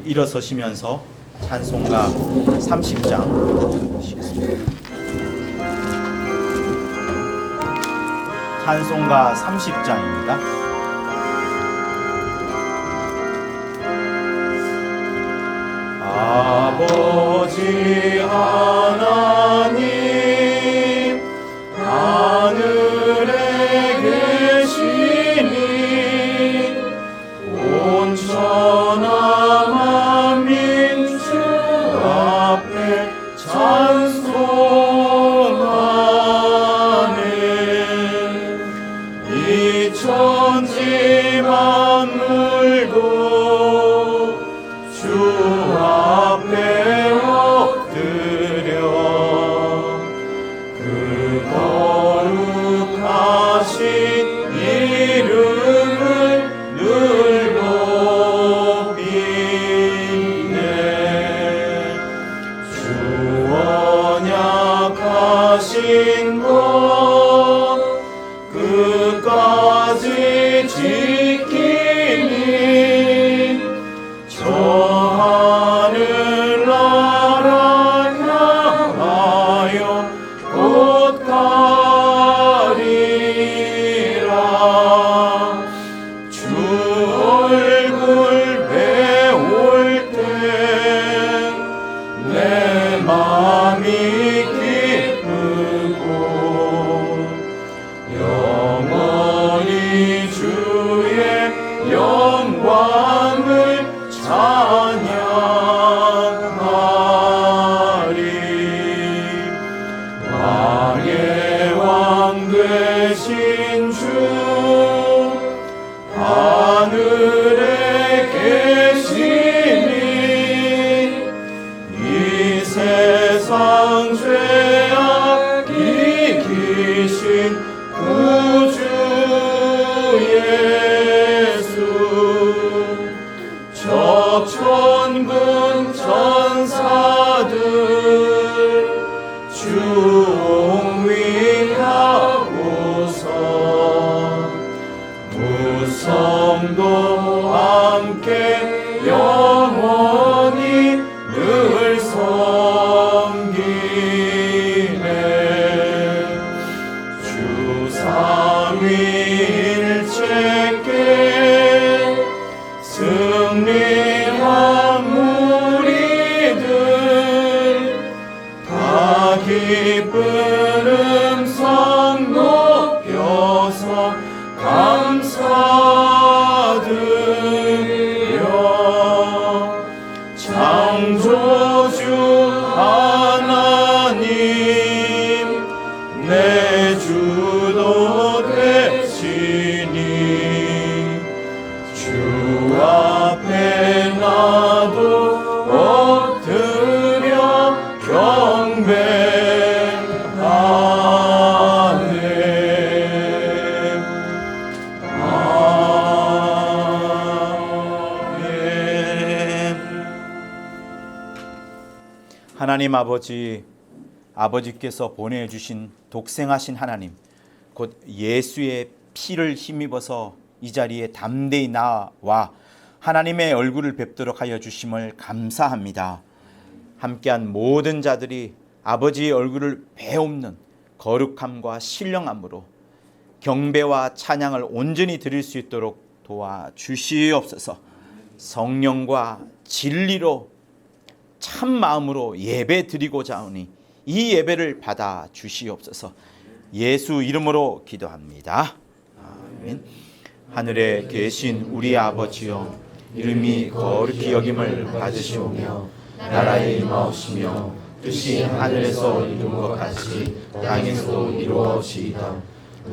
일어서시면서 찬송가 30장 보시겠습니다. 찬송가 30장입니다. 아버지 하나님 하늘에 계시니 온 천하 만민 주 앞에 찬송하네. 이 천지 만물도 주 앞에 엎드려 그 거룩하신 이름을 늘 높이네. 주 언약하신 것 끝까지 지키니 저 하늘나라 향하여 곧 가리라. 주 얼굴 배울 때 내 맘이 기쁘고 영원히 주의 영광을 찬양하리. 왕의 왕 되신 주 하늘에 계시니 이 세상 죄악 이기신 구주 예수 적천군 천사들 주옹위하고서 무성도 함께 영원히 늘 섬기네. 주 삼위일체께 승리한 무리들 다 기쁜 음성 높여서 감사드려. 창조주 하나님 내 주도 되시니 주 앞에 나도 엎드려 경배하네. 아멘. 하나님 아버지께서 보내주신 독생하신 하나님, 곧 예수의 피를 힘입어서 이 자리에 담대히 나와 하나님의 얼굴을 뵙도록 하여 주심을 감사합니다. 함께한 모든 자들이 아버지의 얼굴을 배옵는 거룩함과 신령함으로 경배와 찬양을 온전히 드릴 수 있도록 도와주시옵소서. 성령과 진리로 참 마음으로 예배 드리고자 하오니 이 예배를 받아 주시옵소서. 예수 이름으로 기도합니다. 아멘. 하늘에 계신 우리 아버지여, 이름이 거룩히 여김을 받으시오며 나라의 임하옵시며 뜻이 하늘에서 이룬 것 같이 땅에서도 이루어지이다.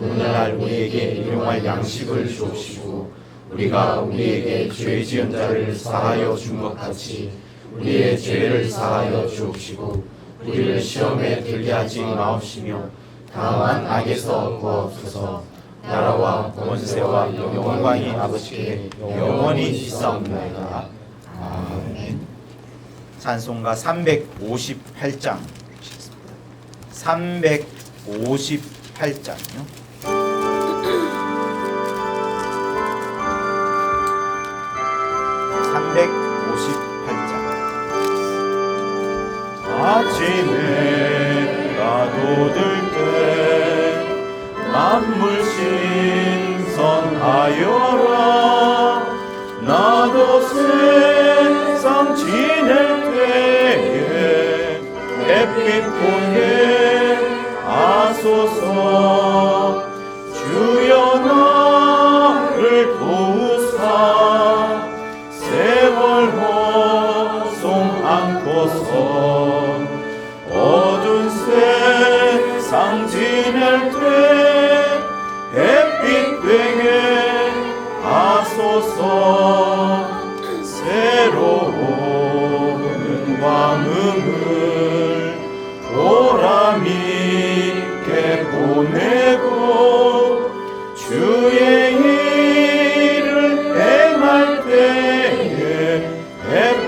오늘날 우리에게 일용할 양식을 주옵시고 우리가 우리에게 죄 지은 자를 사하여 준 것 같이 우리의 죄를 사하여 주옵시고 우리를 시험에 들게 하지 마옵시며 다만 악에서 구하옵소서. 나라와 권세와 영광이 아버지께 영원히 있사옵나이다. 아멘. 찬송가 358장 358장이요. 358장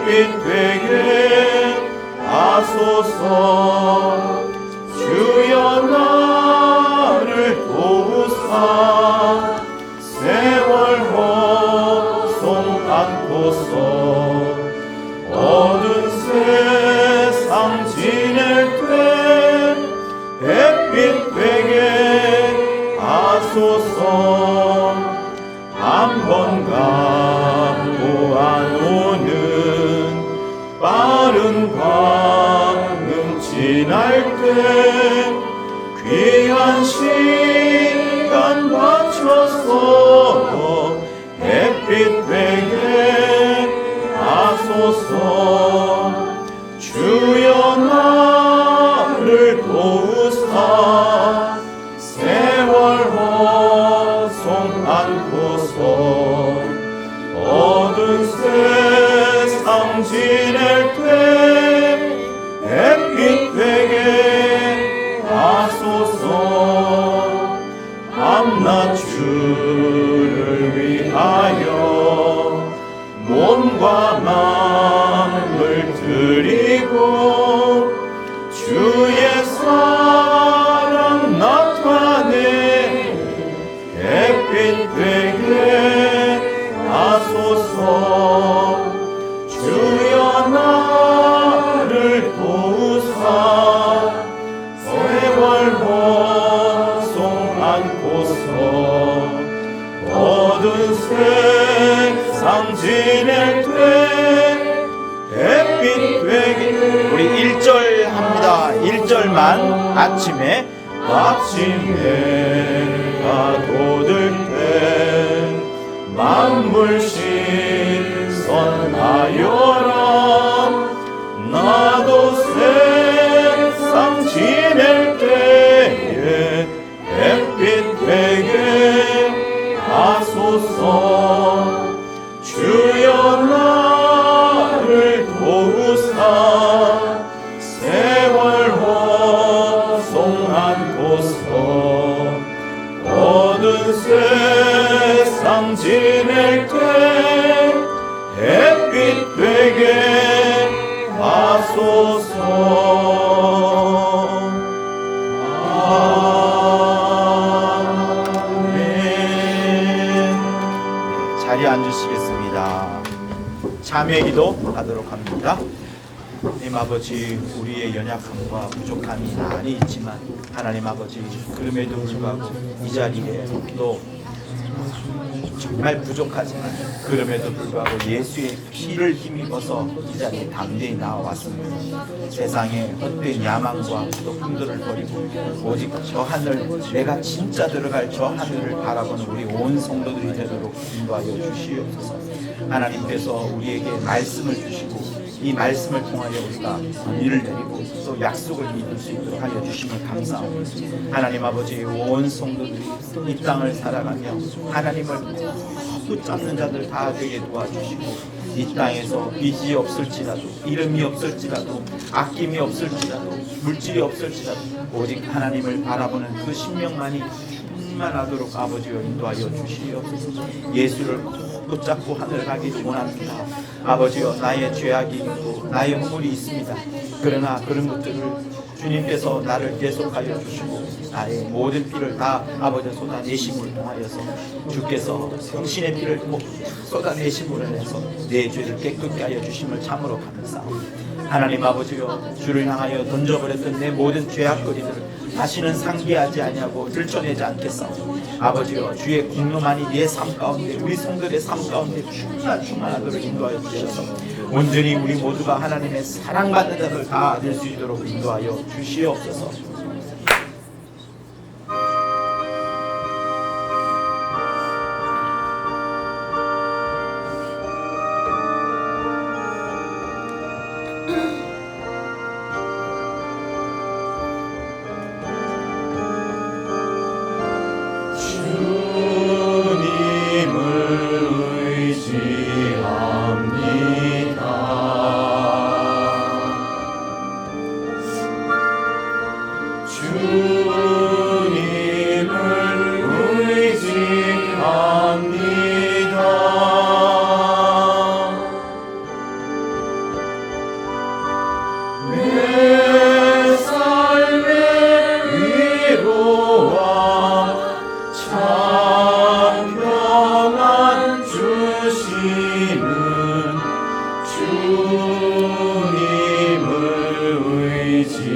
햇빛 되게 하소서. 주여 나를 도우사 세월 허송 않고서 어두운 세상 지낼 때 햇빛 되게 하소서. 한 번 가고 안 오는 빠른 방음 지날 때 귀한 시간 바쳐서 햇빛 되게 하소서. 주여 나를 도우사 세월 허송 않고서 어두운 세상 지낼 때 햇빛 되게 하소서. 밤낮 주를 위하여 몸과 마음을 드리고 주의 사랑 나타내 햇빛 되게 하소서. 주여 나를 도우사 세월 허송 않고서 어두운 세상 지낼 때 햇빛 되게. 우리 1절 합니다. 1절만. 아침에 해가 돋을 때 만물 신선하여라. 나도 세상 지낼 때에 햇빛 되게 하소서. 주여 나를 도우사 세월 허송 않고서 어두운 세상 지낼 때 햇빛 되게 하소서. 아멘. 자리에 앉으시겠습니다. 참회 기도 하도록 합니다. 하나님 아버지, 우리의 연약함과 부족함이 많이 있지만 하나님 아버지, 그럼에도 불구하고 이 자리에 또 정말 부족하지만 그럼에도 불구하고 예수의 피를 힘입어서 이 자리에 담대히 나와왔습니다. 세상의 헛된 야망과 부족함들을 버리고 오직 저 하늘, 내가 진짜 들어갈 저 하늘을 바라보는 우리 온 성도들이 되도록 인도하여 주시옵소서. 하나님께서 우리에게 말씀을 주시고 이 말씀을 통하여 우리가 의를 내리고 또 약속을 믿을 수 있도록 하여 주심을 감사합니다. 하나님 아버지, 온 성도들이 이 땅을 살아가며 하나님을 붙잡는 자들 다 되게 도와주시고 이 땅에서 빚이 없을지라도 이름이 없을지라도 아낌이 없을지라도 물질이 없을지라도 오직 하나님을 바라보는 그 심령만이 충만하도록 아버지여 인도하여 주시옵소서. 예수를 붙잡고 하늘 가기 원합니다. 아버지여, 나의 죄악이 있고 나의 허물이 있습니다. 그러나 그런 것들을 주님께서 나를 계속하여 주시고 나의 모든 피를 다 아버지 쏟아내심을 통하여서 주께서 당신의 피를 쏟아내심으로 해서 내 죄를 깨끗게 하여 주심을 참으로 감사합니다. 하나님 아버지여, 주를 향하여 던져버렸던 내 모든 죄악거리들을 다시는 상기하지 아니하고 들춰내지 않겠사오니 아버지여, 주의 공로만이 내 삶 가운데 우리 성들의 삶 가운데 충만하도록 인도하여 주셔서 온전히 우리 모두가 하나님의 사랑받는 자들 다 될 수 있도록 인도하여 주시옵소서. 주님을 의지합니다.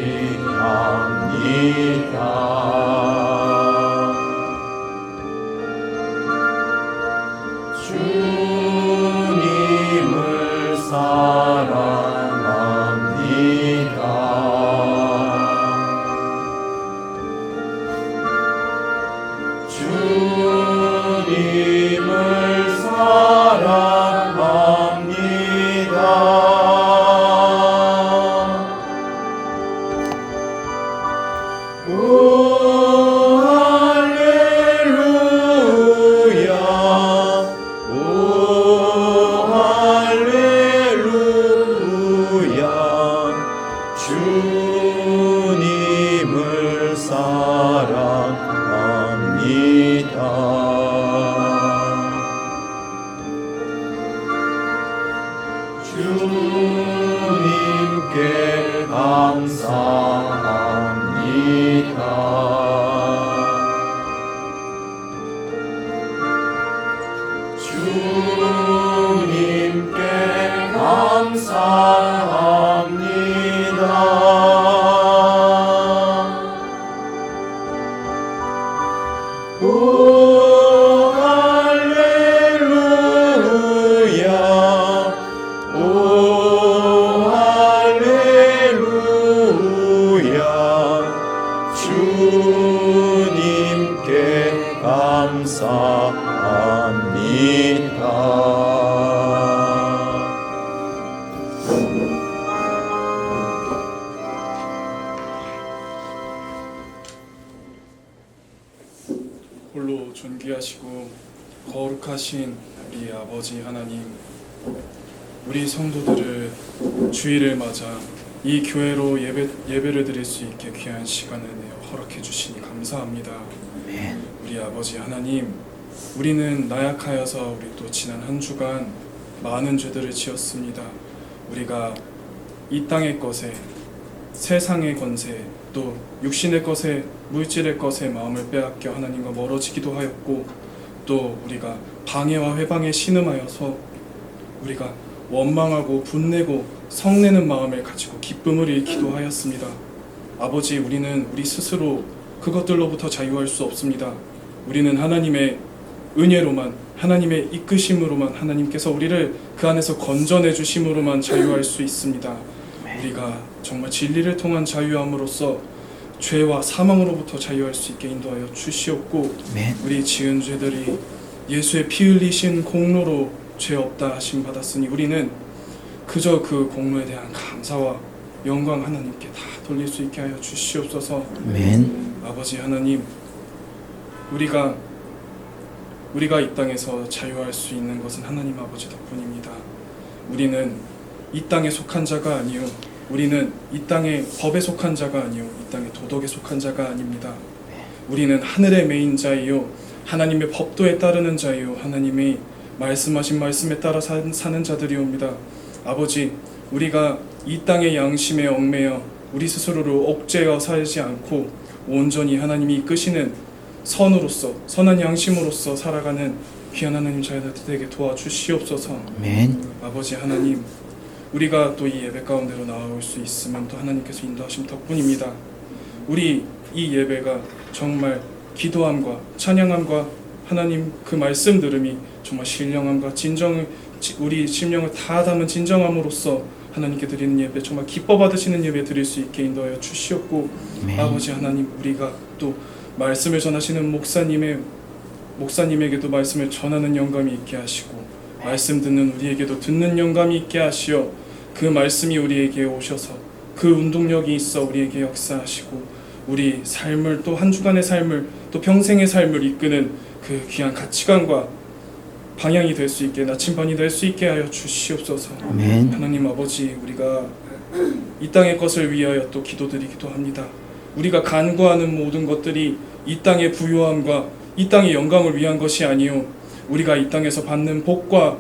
주님을 사랑합니다. 주님을 사랑합니다. 오 할렐루야, 오 할렐루야. 주님을 사랑합니다. 주님께 감사합니다. 주님께 감사합니다. 오 할렐루야, 오 할렐루야. 주님께 감사합니다. 홀로 존귀하시고 거룩하신 우리 아버지 하나님, 우리 성도들을 주일을 맞아 이 교회로 예배를 드릴 수 있게 귀한 시간을 내어 허락해 주시니 감사합니다. 우리 아버지 하나님, 우리는 나약하여서 우리 또 지난 한 주간 많은 죄들을 지었습니다. 우리가 이 땅의 것에, 세상의 권세, 또 육신의 것에, 물질의 것에 마음을 빼앗겨 하나님과 멀어지기도 하였고, 또 우리가 방해와 회방에 신음하여서 우리가 원망하고 분내고 성내는 마음을 가지고 기쁨을 잃기도 하였습니다. 아버지, 우리는 우리 스스로 그것들로부터 자유할 수 없습니다. 우리는 하나님의 은혜로만, 하나님의 이끄심으로만, 하나님께서 우리를 그 안에서 건져내 주심으로만 자유할 수 있습니다. 우리가 정말 진리를 통한 자유함으로써 죄와 사망으로부터 자유할 수 있게 인도하여 주시옵고, 우리 지은 죄들이 예수의 피 흘리신 공로로 죄 없다 하심 받았으니 우리는 그저 그 공로에 대한 감사와 영광 하나님께 다 돌릴 수 있게 하여 주시옵소서. 아버지 하나님, 우리가 이 땅에서 자유할 수 있는 것은 하나님 아버지 덕분입니다. 우리는 이 땅에 속한 자가 아니요, 우리는 이 땅의 법에 속한 자가 아니요, 이 땅의 도덕에 속한 자가 아닙니다. 우리는 하늘의 메인 자이요, 하나님의 법도에 따르는 자이요, 하나님이 말씀하신 말씀에 따라 사는 자들이옵니다. 아버지, 우리가 이 땅의 양심에 얽매여 우리 스스로를 옥죄어 살지 않고 온전히 하나님이 이끄시는 선으로서, 선한 양심으로서 살아가는 귀한 하나님 자녀들에게 도와주시옵소서. 아버지 하나님, 우리가 또 이 예배 가운데로 나아올 수 있으면 또 하나님께서 인도하심 덕분입니다. 우리 이 예배가 정말 기도함과 찬양함과 하나님 그 말씀 들음이 정말 신령함과 진정을, 우리 심령을 다 담은 진정함으로써 하나님께 드리는 예배, 정말 기뻐 받으시는 예배 드릴 수 있게 인도하여 주시옵고, 아버지 하나님, 우리가 또 말씀을 전하시는 목사님에게도 말씀을 전하는 영감이 있게 하시고, 말씀 듣는 우리에게도 듣는 영감이 있게 하시어 그 말씀이 우리에게 오셔서 그 운동력이 있어 우리에게 역사하시고, 우리 삶을, 또 한 주간의 삶을, 또 평생의 삶을 이끄는 그 귀한 가치관과 방향이 될 수 있게, 나침반이 될 수 있게 하여 주시옵소서. 하나님 아버지, 우리가 이 땅의 것을 위하여 또 기도드리기도 합니다. 우리가 간구하는 모든 것들이 이 땅의 부요함과 이 땅의 영광을 위한 것이 아니요, 우리가 이 땅에서 받는 복과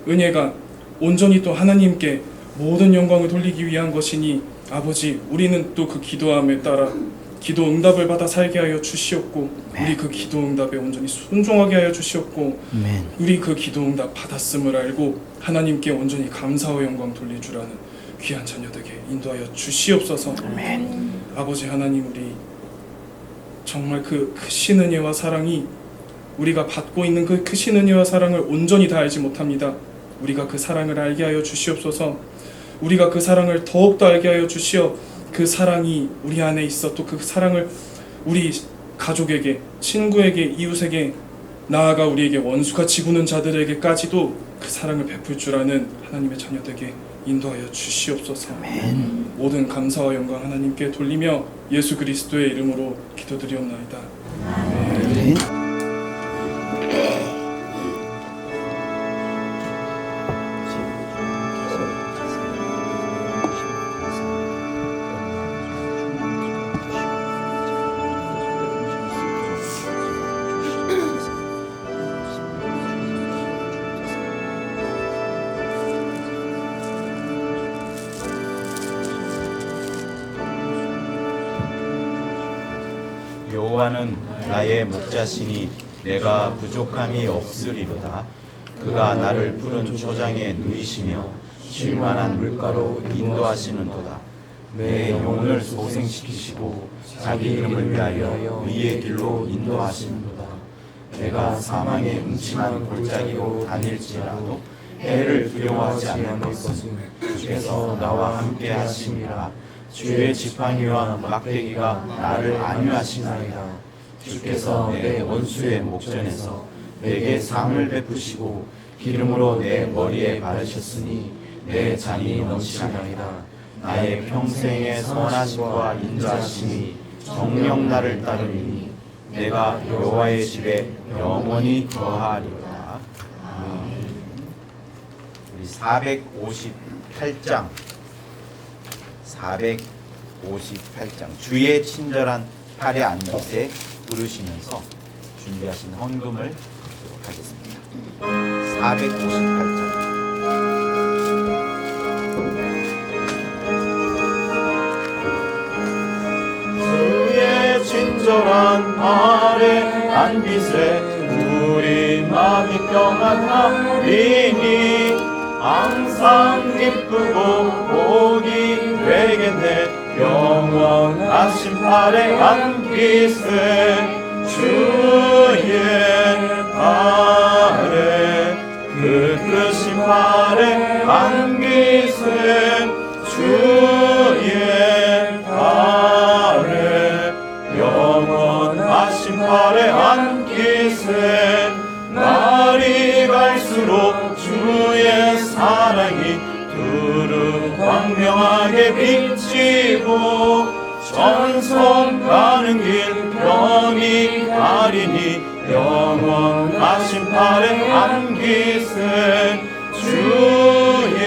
은혜가 온전히 또 하나님께 모든 영광을 돌리기 위한 것이니, 아버지, 우리는 또 그 기도함에 따라 기도 응답을 받아 살게 하여 주시옵고 우리 그 기도 응답에 온전히 순종하게 하여 주시옵고 아멘. 우리 그 기도 응답 받았음을 알고 하나님께 온전히 감사와 영광 돌릴 줄 아는 귀한 자녀되게 인도하여 주시옵소서. 아버지 하나님, 우리 정말 그 크신 은혜와 사랑이 우리가 받고 있는 그 크신 은혜와 사랑을 온전히 다 알지 못합니다. 우리가 그 사랑을 알게 하여 주시옵소서. 우리가 그 사랑을 더욱더 알게 하여 주시어 그 사랑이 우리 안에 있어 또 그 사랑을 우리 가족에게, 친구에게, 이웃에게, 나아가 우리에게 원수같이 구는 자들에게까지도 그 사랑을 베풀 줄 아는 하나님의 자녀되게 인도하여 주시옵소서. 모든 감사와 영광 하나님께 돌리며 예수 그리스도의 이름으로 기도드리옵나이다. 네. 여호와는 나의 목자시니 내가 부족함이 없으리로다. 그가 나를 푸른 초장에 누이시며 쉴만한 물가로 인도하시는도다. 내 영혼을 소생시키시고 자기 이름을 위하여 의의 길로 인도하시는도다. 내가 사망의 음침한 골짜기로 다닐지라도 해를 두려워하지 않는 것은 주께서 나와 함께 하심이라. 주의 지팡이와 막대기가 나를 안위하시나이다. 주께서 내 원수의 목전에서 내게 상을 베푸시고 기름으로 내 머리에 바르셨으니 내 잔이 넘치나이다. 나의 평생의 선하심과 인자하심이 정녕 나를 따르니 내가 여호와의 집에 영원히 거하리로다. 우리 458장 458장 주의 친절한 팔에 안기세 부르시면서 준비하신 헌금을 드리도록 하겠습니다. 458장 주의 친절한 팔에 안기세 우리 마음이 평안하리니 항상 기쁘고 복이 되겠네. 영원하신 팔에 안기세 주의 팔에 그 크신 팔에 안기세 주의 팔에 영원하신 팔에 안기세 날이 갈수록 주의 사랑이 두루 광명하게 비치고 전선 가는 길 편히 가리니 영원하신 팔에 안기세 주의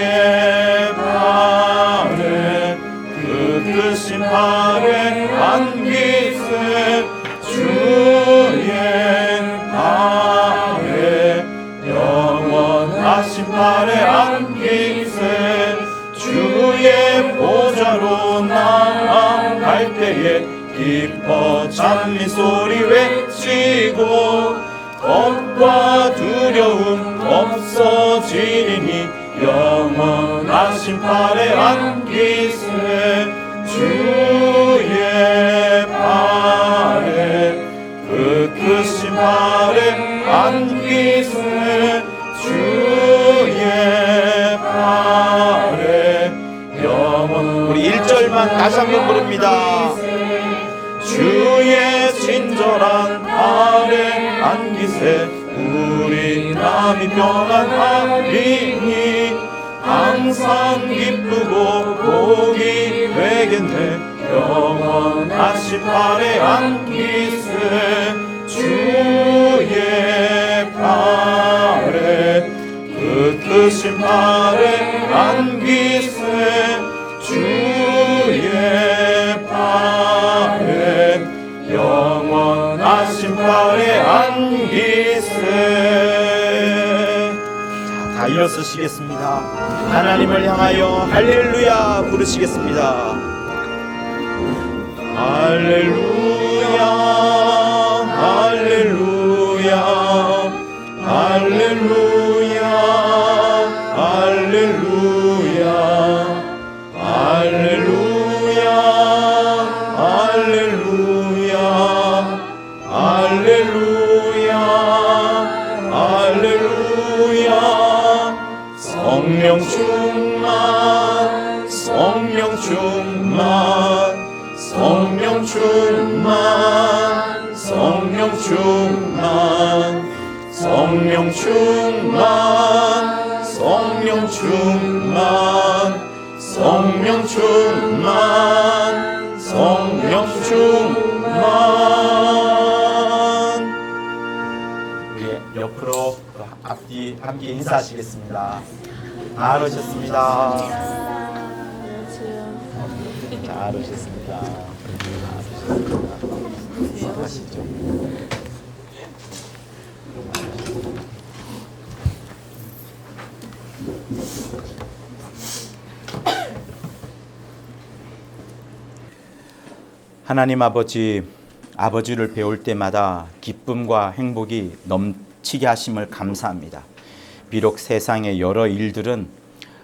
팔에 그 크신 팔에 안기세 주의 팔에 영원하신 팔에 안기세 주의 보좌로 나아갈 때에 기뻐 찬미소리 외치고 겁과 두려움 없어지리니 영원하신 팔에 안기세 주의 팔에 그 크신 팔에 안기세 주의 팔에 영원 우리 1절만 다시 한번 부릅니다. 주의 친절한 팔에 안기세 우리 마음이 평안하리니 항상 기쁘고 복이 되겠네. 영원하신 팔에 안기세 주의 팔에 그 크신 팔에 안기세 주의 팔에 영원하신 팔에 안기세. 자, 다 일어서시겠습니다. 하나님을 향하여 할렐루야 부르시겠습니다. 할렐루야 할렐루야 할렐루야 할렐루야 할렐루야 할렐루야 할렐루야 할렐루야 성령 충만 성령 충만 성령 충만 성령 충만 성령 충만 성령 충만 성령 충만 성령 충만. 우리 옆으로 앞뒤 함께 인사하시겠습니다. 잘 오셨습니다. 잘 오셨습니다. 하시죠. 하나님 아버지를 배울 때마다 기쁨과 행복이 넘치게 하심을 감사합니다. 비록 세상의 여러 일들은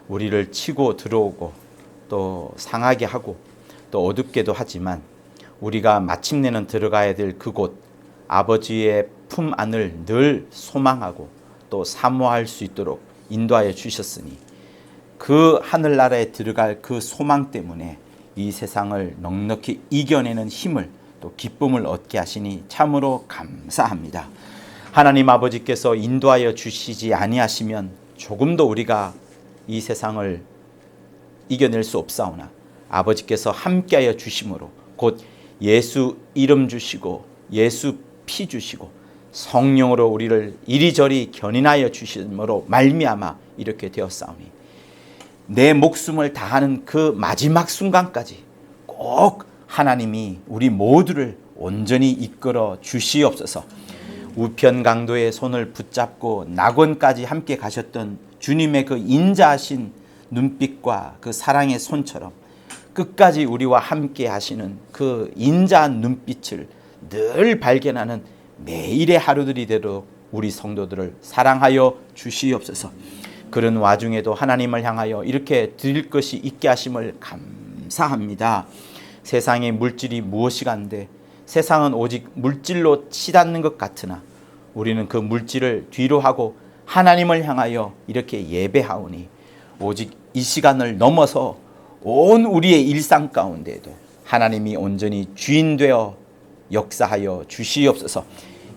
우리를 치고 들어오고 또 상하게 하고 또 어둡게도 하지만 우리가 마침내는 들어가야 될 그곳 아버지의 품 안을 늘 소망하고 또 사모할 수 있도록 인도하여 주셨으니 그 하늘나라에 들어갈 그 소망 때문에 이 세상을 넉넉히 이겨내는 힘을 또 기쁨을 얻게 하시니 참으로 감사합니다. 하나님 아버지께서 인도하여 주시지 아니하시면 조금도 우리가 이 세상을 이겨낼 수 없사오나 아버지께서 함께하여 주심으로 곧 예수 이름 주시고 예수 피 주시고 성령으로 우리를 이리저리 견인하여 주심으로 말미암아 이렇게 되었사오니 내 목숨을 다하는 그 마지막 순간까지 꼭 하나님이 우리 모두를 온전히 이끌어 주시옵소서. 우편강도의 손을 붙잡고 낙원까지 함께 가셨던 주님의 그 인자하신 눈빛과 그 사랑의 손처럼 끝까지 우리와 함께 하시는 그 인자한 눈빛을 늘 발견하는 매일의 하루들이 되도록 우리 성도들을 사랑하여 주시옵소서. 그런 와중에도 하나님을 향하여 이렇게 드릴 것이 있게 하심을 감사합니다. 세상의 물질이 무엇이간데 세상은 오직 물질로 치닫는 것 같으나 우리는 그 물질을 뒤로 하고 하나님을 향하여 이렇게 예배하오니 오직 이 시간을 넘어서 온 우리의 일상 가운데에도 하나님이 온전히 주인 되어 역사하여 주시옵소서.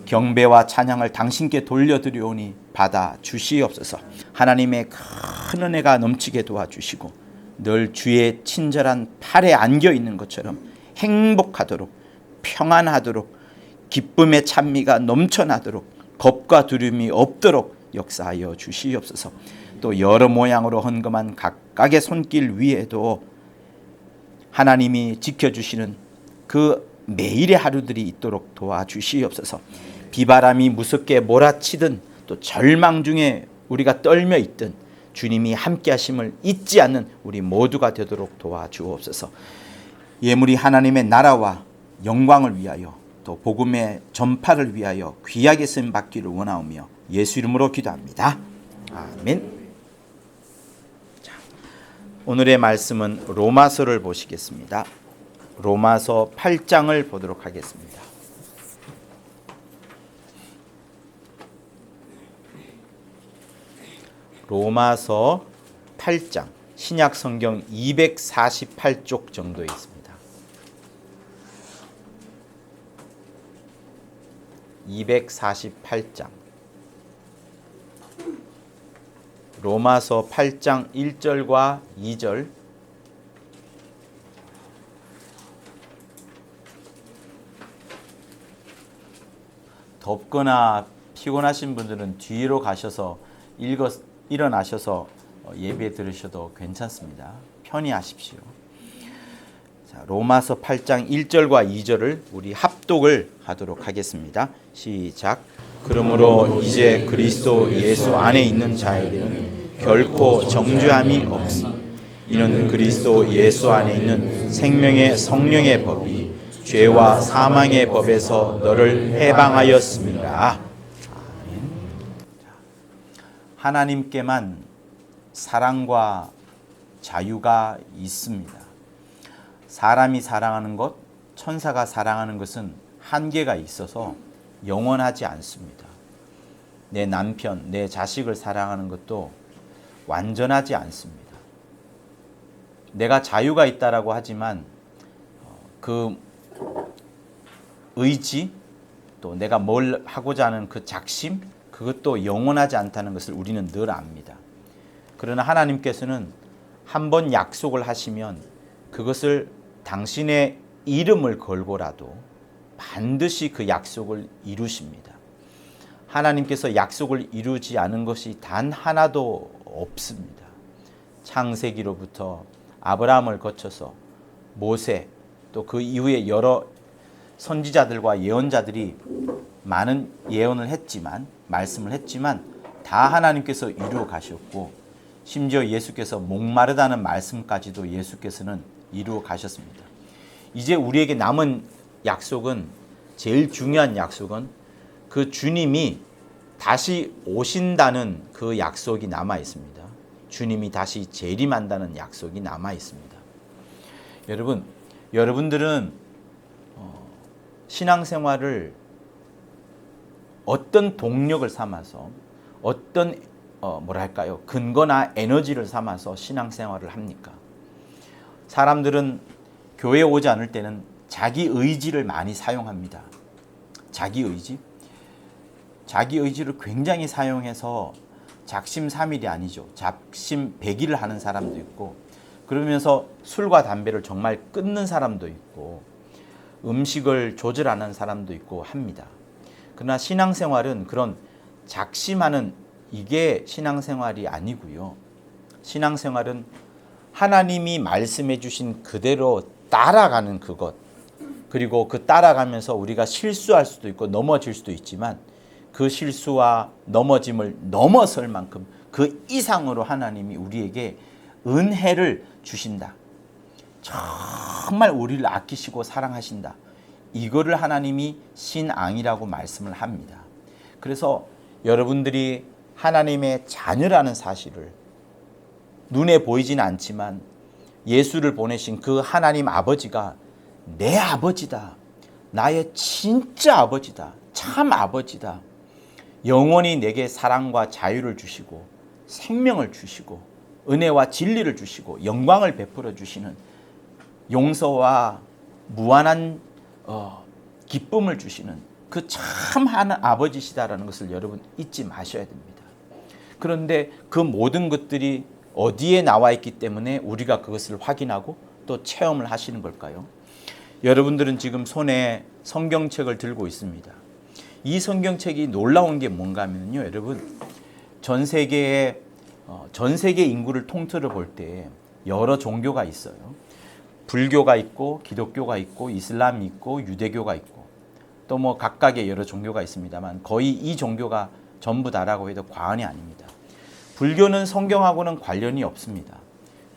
경배와 찬양을 당신께 돌려드리오니 받아 주시옵소서. 하나님의 큰 은혜가 넘치게 도와주시고 늘 주의 친절한 팔에 안겨 있는 것처럼 행복하도록 평안하도록 기쁨의 찬미가 넘쳐나도록 겁과 두려움이 없도록 역사하여 주시옵소서. 또 여러 모양으로 헌금한 각각의 손길 위에도 하나님이 지켜주시는 그 매일의 하루들이 있도록 도와주시옵소서. 비바람이 무섭게 몰아치든 또 절망 중에 우리가 떨며 있든 주님이 함께 하심을 잊지 않는 우리 모두가 되도록 도와주옵소서. 예물이 하나님의 나라와 영광을 위하여 또 복음의 전파를 위하여 귀하게 쓰임 받기를 원하오며 예수 이름으로 기도합니다. 아멘. 자, 오늘의 말씀은 로마서를 보시겠습니다. 로마서 8장을 보도록 하겠습니다. 로마서 8장 신약 성경 248쪽 정도에 있습니다. 248장 로마서 8장 1절과 2절 덥거나 피곤하신 분들은 뒤로 가셔서 일어나셔서 예배 들으셔도 괜찮습니다. 편히 하십시오. 자, 로마서 8장 1절과 2절을 우리 합독을 하도록 하겠습니다. 시작. 그러므로 이제 그리스도 예수 안에 있는 자에게는 결코 정죄함이 없으니 이는 그리스도 예수 안에 있는 생명의 성령의 법이 죄와 사망의 법에서 너를 해방하였습니다. 아멘. 하나님께만 사랑과 자유가 있습니다. 사람이 사랑하는 것, 천사가 사랑하는 것은 한계가 있어서 영원하지 않습니다. 내 남편, 내 자식을 사랑하는 것도 완전하지 않습니다. 내가 자유가 있다라고 하지만 그 의지, 또 내가 뭘 하고자 하는 그 작심, 그것도 영원하지 않다는 것을 우리는 늘 압니다. 그러나 하나님께서는 한번 약속을 하시면 그것을 당신의 이름을 걸고라도 반드시 그 약속을 이루십니다. 하나님께서 약속을 이루지 않은 것이 단 하나도 없습니다. 창세기로부터 아브라함을 거쳐서 모세, 또 그 이후에 여러 선지자들과 예언자들이 많은 예언을 했지만, 말씀을 했지만 다 하나님께서 이루어 가셨고, 심지어 예수께서 목마르다는 말씀까지도 예수께서는 이루어 가셨습니다. 이제 우리에게 남은 약속은, 제일 중요한 약속은 그 주님이 다시 오신다는 그 약속이 남아 있습니다. 주님이 다시 재림한다는 약속이 남아 있습니다. 여러분들은 신앙생활을 어떤 동력을 삼아서, 어떤 근거나 에너지를 삼아서 신앙생활을 합니까? 사람들은 교회에 오지 않을 때는 자기 의지를 많이 사용합니다. 자기 의지를 굉장히 사용해서 작심삼일이 아니죠. 작심백일을 하는 사람도 있고, 그러면서 술과 담배를 정말 끊는 사람도 있고, 음식을 조절하는 사람도 있고 합니다. 그러나 신앙생활은 그런 작심하는, 이게 신앙생활이 아니고요. 신앙생활은 하나님이 말씀해 주신 그대로 따라가는 그것, 그리고 그 따라가면서 우리가 실수할 수도 있고 넘어질 수도 있지만 그 실수와 넘어짐을 넘어설 만큼 그 이상으로 하나님이 우리에게 은혜를 주신다. 정말 우리를 아끼시고 사랑하신다. 이거를 하나님이 신앙이라고 말씀을 합니다. 그래서 여러분들이 하나님의 자녀라는 사실을, 눈에 보이지는 않지만 예수를 보내신 그 하나님 아버지가 내 아버지다. 나의 진짜 아버지다. 참 아버지다. 영원히 내게 사랑과 자유를 주시고 생명을 주시고 은혜와 진리를 주시고 영광을 베풀어 주시는, 용서와 무한한 기쁨을 주시는 그 참 하나님 아버지시다라는 것을 여러분 잊지 마셔야 됩니다. 그런데 그 모든 것들이 어디에 나와 있기 때문에 우리가 그것을 확인하고 또 체험을 하시는 걸까요? 여러분들은 지금 손에 성경책을 들고 있습니다. 이 성경책이 놀라운 게 뭔가 하면요, 여러분, 전 세계 인구를 통틀어 볼 때 여러 종교가 있어요. 불교가 있고 기독교가 있고 이슬람이 있고 유대교가 있고 또 뭐 각각의 여러 종교가 있습니다만 거의 이 종교가 전부 다라고 해도 과언이 아닙니다. 불교는 성경하고는 관련이 없습니다.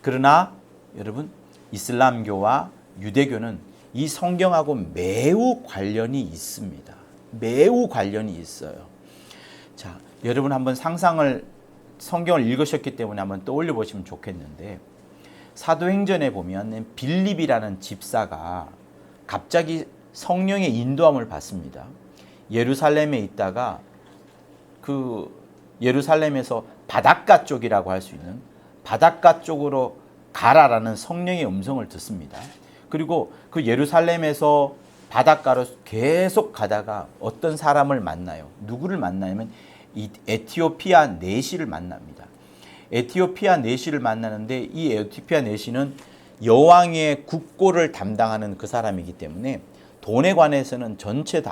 그러나 여러분, 이슬람교와 유대교는 이 성경하고 매우 관련이 있습니다. 매우 관련이 있어요. 자, 여러분 한번 성경을 읽으셨기 때문에 한번 떠올려 보시면 좋겠는데, 사도행전에 보면 빌립이라는 집사가 갑자기 성령의 인도함을 받습니다. 예루살렘에 있다가 그 예루살렘에서 바닷가 쪽이라고 할 수 있는 바닷가 쪽으로 가라라는 성령의 음성을 듣습니다. 그리고 그 예루살렘에서 바닷가로 계속 가다가 어떤 사람을 만나요. 누구를 만나냐면 이 에티오피아 내시를 만납니다. 에티오피아 내시를 만나는데 이 에티오피아 내시는 여왕의 국고를 담당하는 그 사람이기 때문에 돈에 관해서는 전체를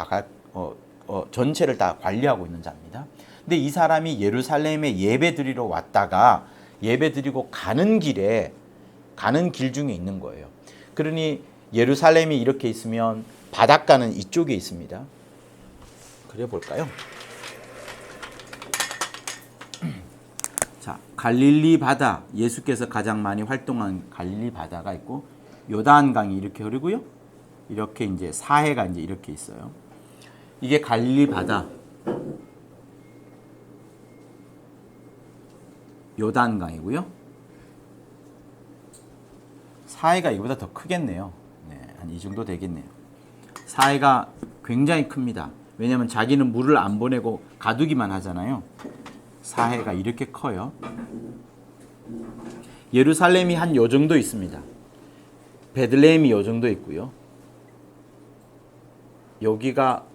다 관리하고 있는 자입니다. 근데 이 사람이 예루살렘에 예배드리러 왔다가 예배드리고 가는 길 중에 있는 거예요. 그러니 예루살렘이 이렇게 있으면 바닷가는 이쪽에 있습니다. 그래 볼까요? 자, 갈릴리 바다, 예수께서 가장 많이 활동한 갈릴리 바다가 있고 요단강이 이렇게 흐르고요. 이렇게 이제 사해가 이제 이렇게 있어요. 이게 갈릴리 바다, 요단강이고요. 사해가 이보다 더 크겠네요. 네, 한 이 정도 되겠네요. 사해가 굉장히 큽니다. 왜냐하면 자기는 물을 안 보내고 가두기만 하잖아요. 사해가 이렇게 커요. 예루살렘이 한 요 정도 있습니다. 베들레헴이 요 정도 있고요. 여기가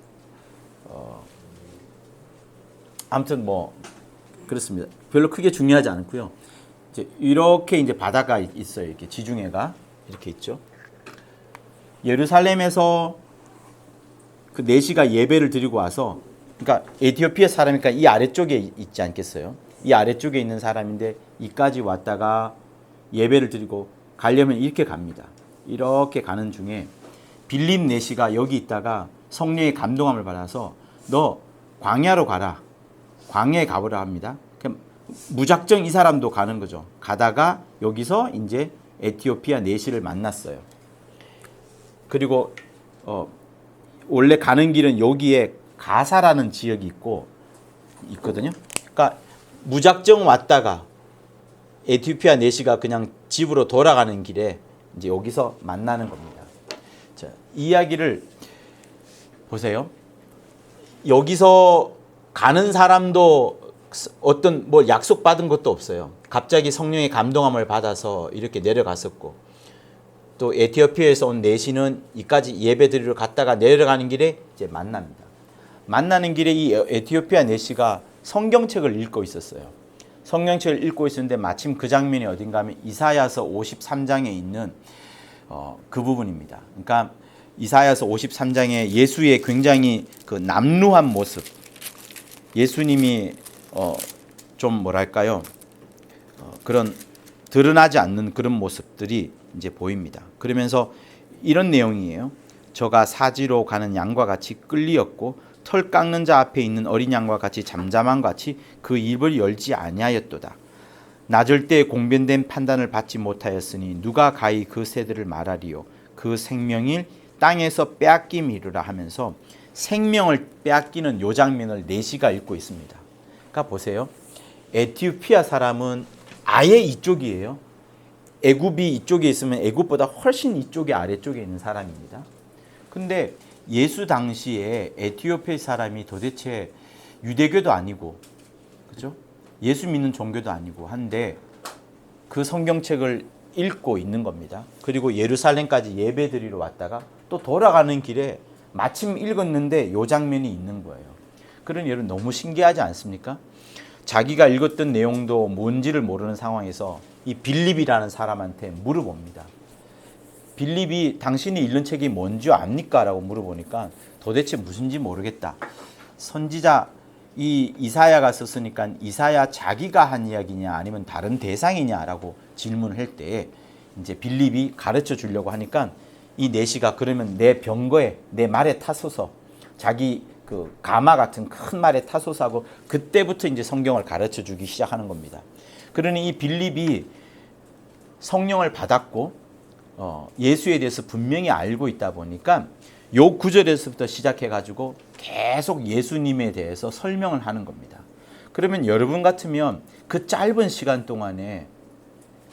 아무튼 뭐 그렇습니다. 별로 크게 중요하지 않고요. 이렇게 이제 바다가 있어요. 이렇게 지중해가 이렇게 있죠. 예루살렘에서 그 내시가 예배를 드리고 와서, 그러니까 에티오피아 사람이니까 이 아래쪽에 있지 않겠어요? 이 아래쪽에 있는 사람인데 이까지 왔다가 예배를 드리고 가려면 이렇게 갑니다. 이렇게 가는 중에 빌립 내시가 여기 있다가 성령의 감동함을 받아서 너 광야로 가라. 광야에 가보라 합니다. 무작정 이 사람도 가는 거죠. 가다가 여기서 이제 에티오피아 내시를 만났어요. 그리고 원래 가는 길은 여기에 가사라는 지역이 있거든요. 그러니까 무작정 왔다가 에티오피아 내시가 그냥 집으로 돌아가는 길에 이제 여기서 만나는 겁니다. 자, 이야기를 보세요. 여기서 가는 사람도 어떤 뭐 약속 받은 것도 없어요. 갑자기 성령의 감동함을 받아서 이렇게 내려갔었고, 또 에티오피아에서 온 내시는 이까지 예배드리러 갔다가 내려가는 길에 이제 만납니다. 만나는 길에 이 에티오피아 내시가 성경책을 읽고 있었어요. 성경책을 읽고 있었는데 마침 그 장면이 어딘가 하면 이사야서 53장에 있는 그 부분입니다. 그러니까 이사야서 53장에 예수의 굉장히 그 남루한 모습, 예수님이 좀 뭐랄까요, 그런 드러나지 않는 그런 모습들이 이제 보입니다. 그러면서 이런 내용이에요. 저가 사지로 가는 양과 같이 끌리었고 털 깎는 자 앞에 있는 어린 양과 같이 잠잠한 같이 그 입을 열지 아니하였도다. 낮을 때 공변된 판단을 받지 못하였으니 누가 가히 그 세대를 말하리요. 그 생명일 땅에서 빼앗김이르라 하면서 생명을 빼앗기는 요 장면을 내시가 읽고 있습니다. 그러니까 보세요. 에티오피아 사람은 아예 이쪽이에요. 애굽이 이쪽에 있으면 애굽보다 훨씬 이쪽에 아래쪽에 있는 사람입니다. 근데 예수 당시에 에티오피아 사람이 도대체 유대교도 아니고, 그죠? 예수 믿는 종교도 아니고 한데 그 성경책을 읽고 있는 겁니다. 그리고 예루살렘까지 예배드리러 왔다가 또 돌아가는 길에 마침 읽었는데 요 장면이 있는 거예요. 그러니 여러분 너무 신기하지 않습니까? 자기가 읽었던 내용도 뭔지를 모르는 상황에서 이 빌립이라는 사람한테 물어봅니다. 빌립이 당신이 읽는 책이 뭔지 압니까? 라고 물어보니까 도대체 무슨지 모르겠다. 선지자 이 이사야가 썼으니까 이사야 자기가 한 이야기냐 아니면 다른 대상이냐라고 질문을 할 때 이제 빌립이 가르쳐 주려고 하니까 이 내시가 그러면 내 병거에 내 말에 타소서, 자기 그 가마 같은 큰 말에 타소서 하고 그때부터 이제 성경을 가르쳐 주기 시작하는 겁니다. 그러니 이 빌립이 성령을 받았고 예수에 대해서 분명히 알고 있다 보니까 요 구절에서부터 시작해 가지고 계속 예수님에 대해서 설명을 하는 겁니다. 그러면 여러분 같으면 그 짧은 시간 동안에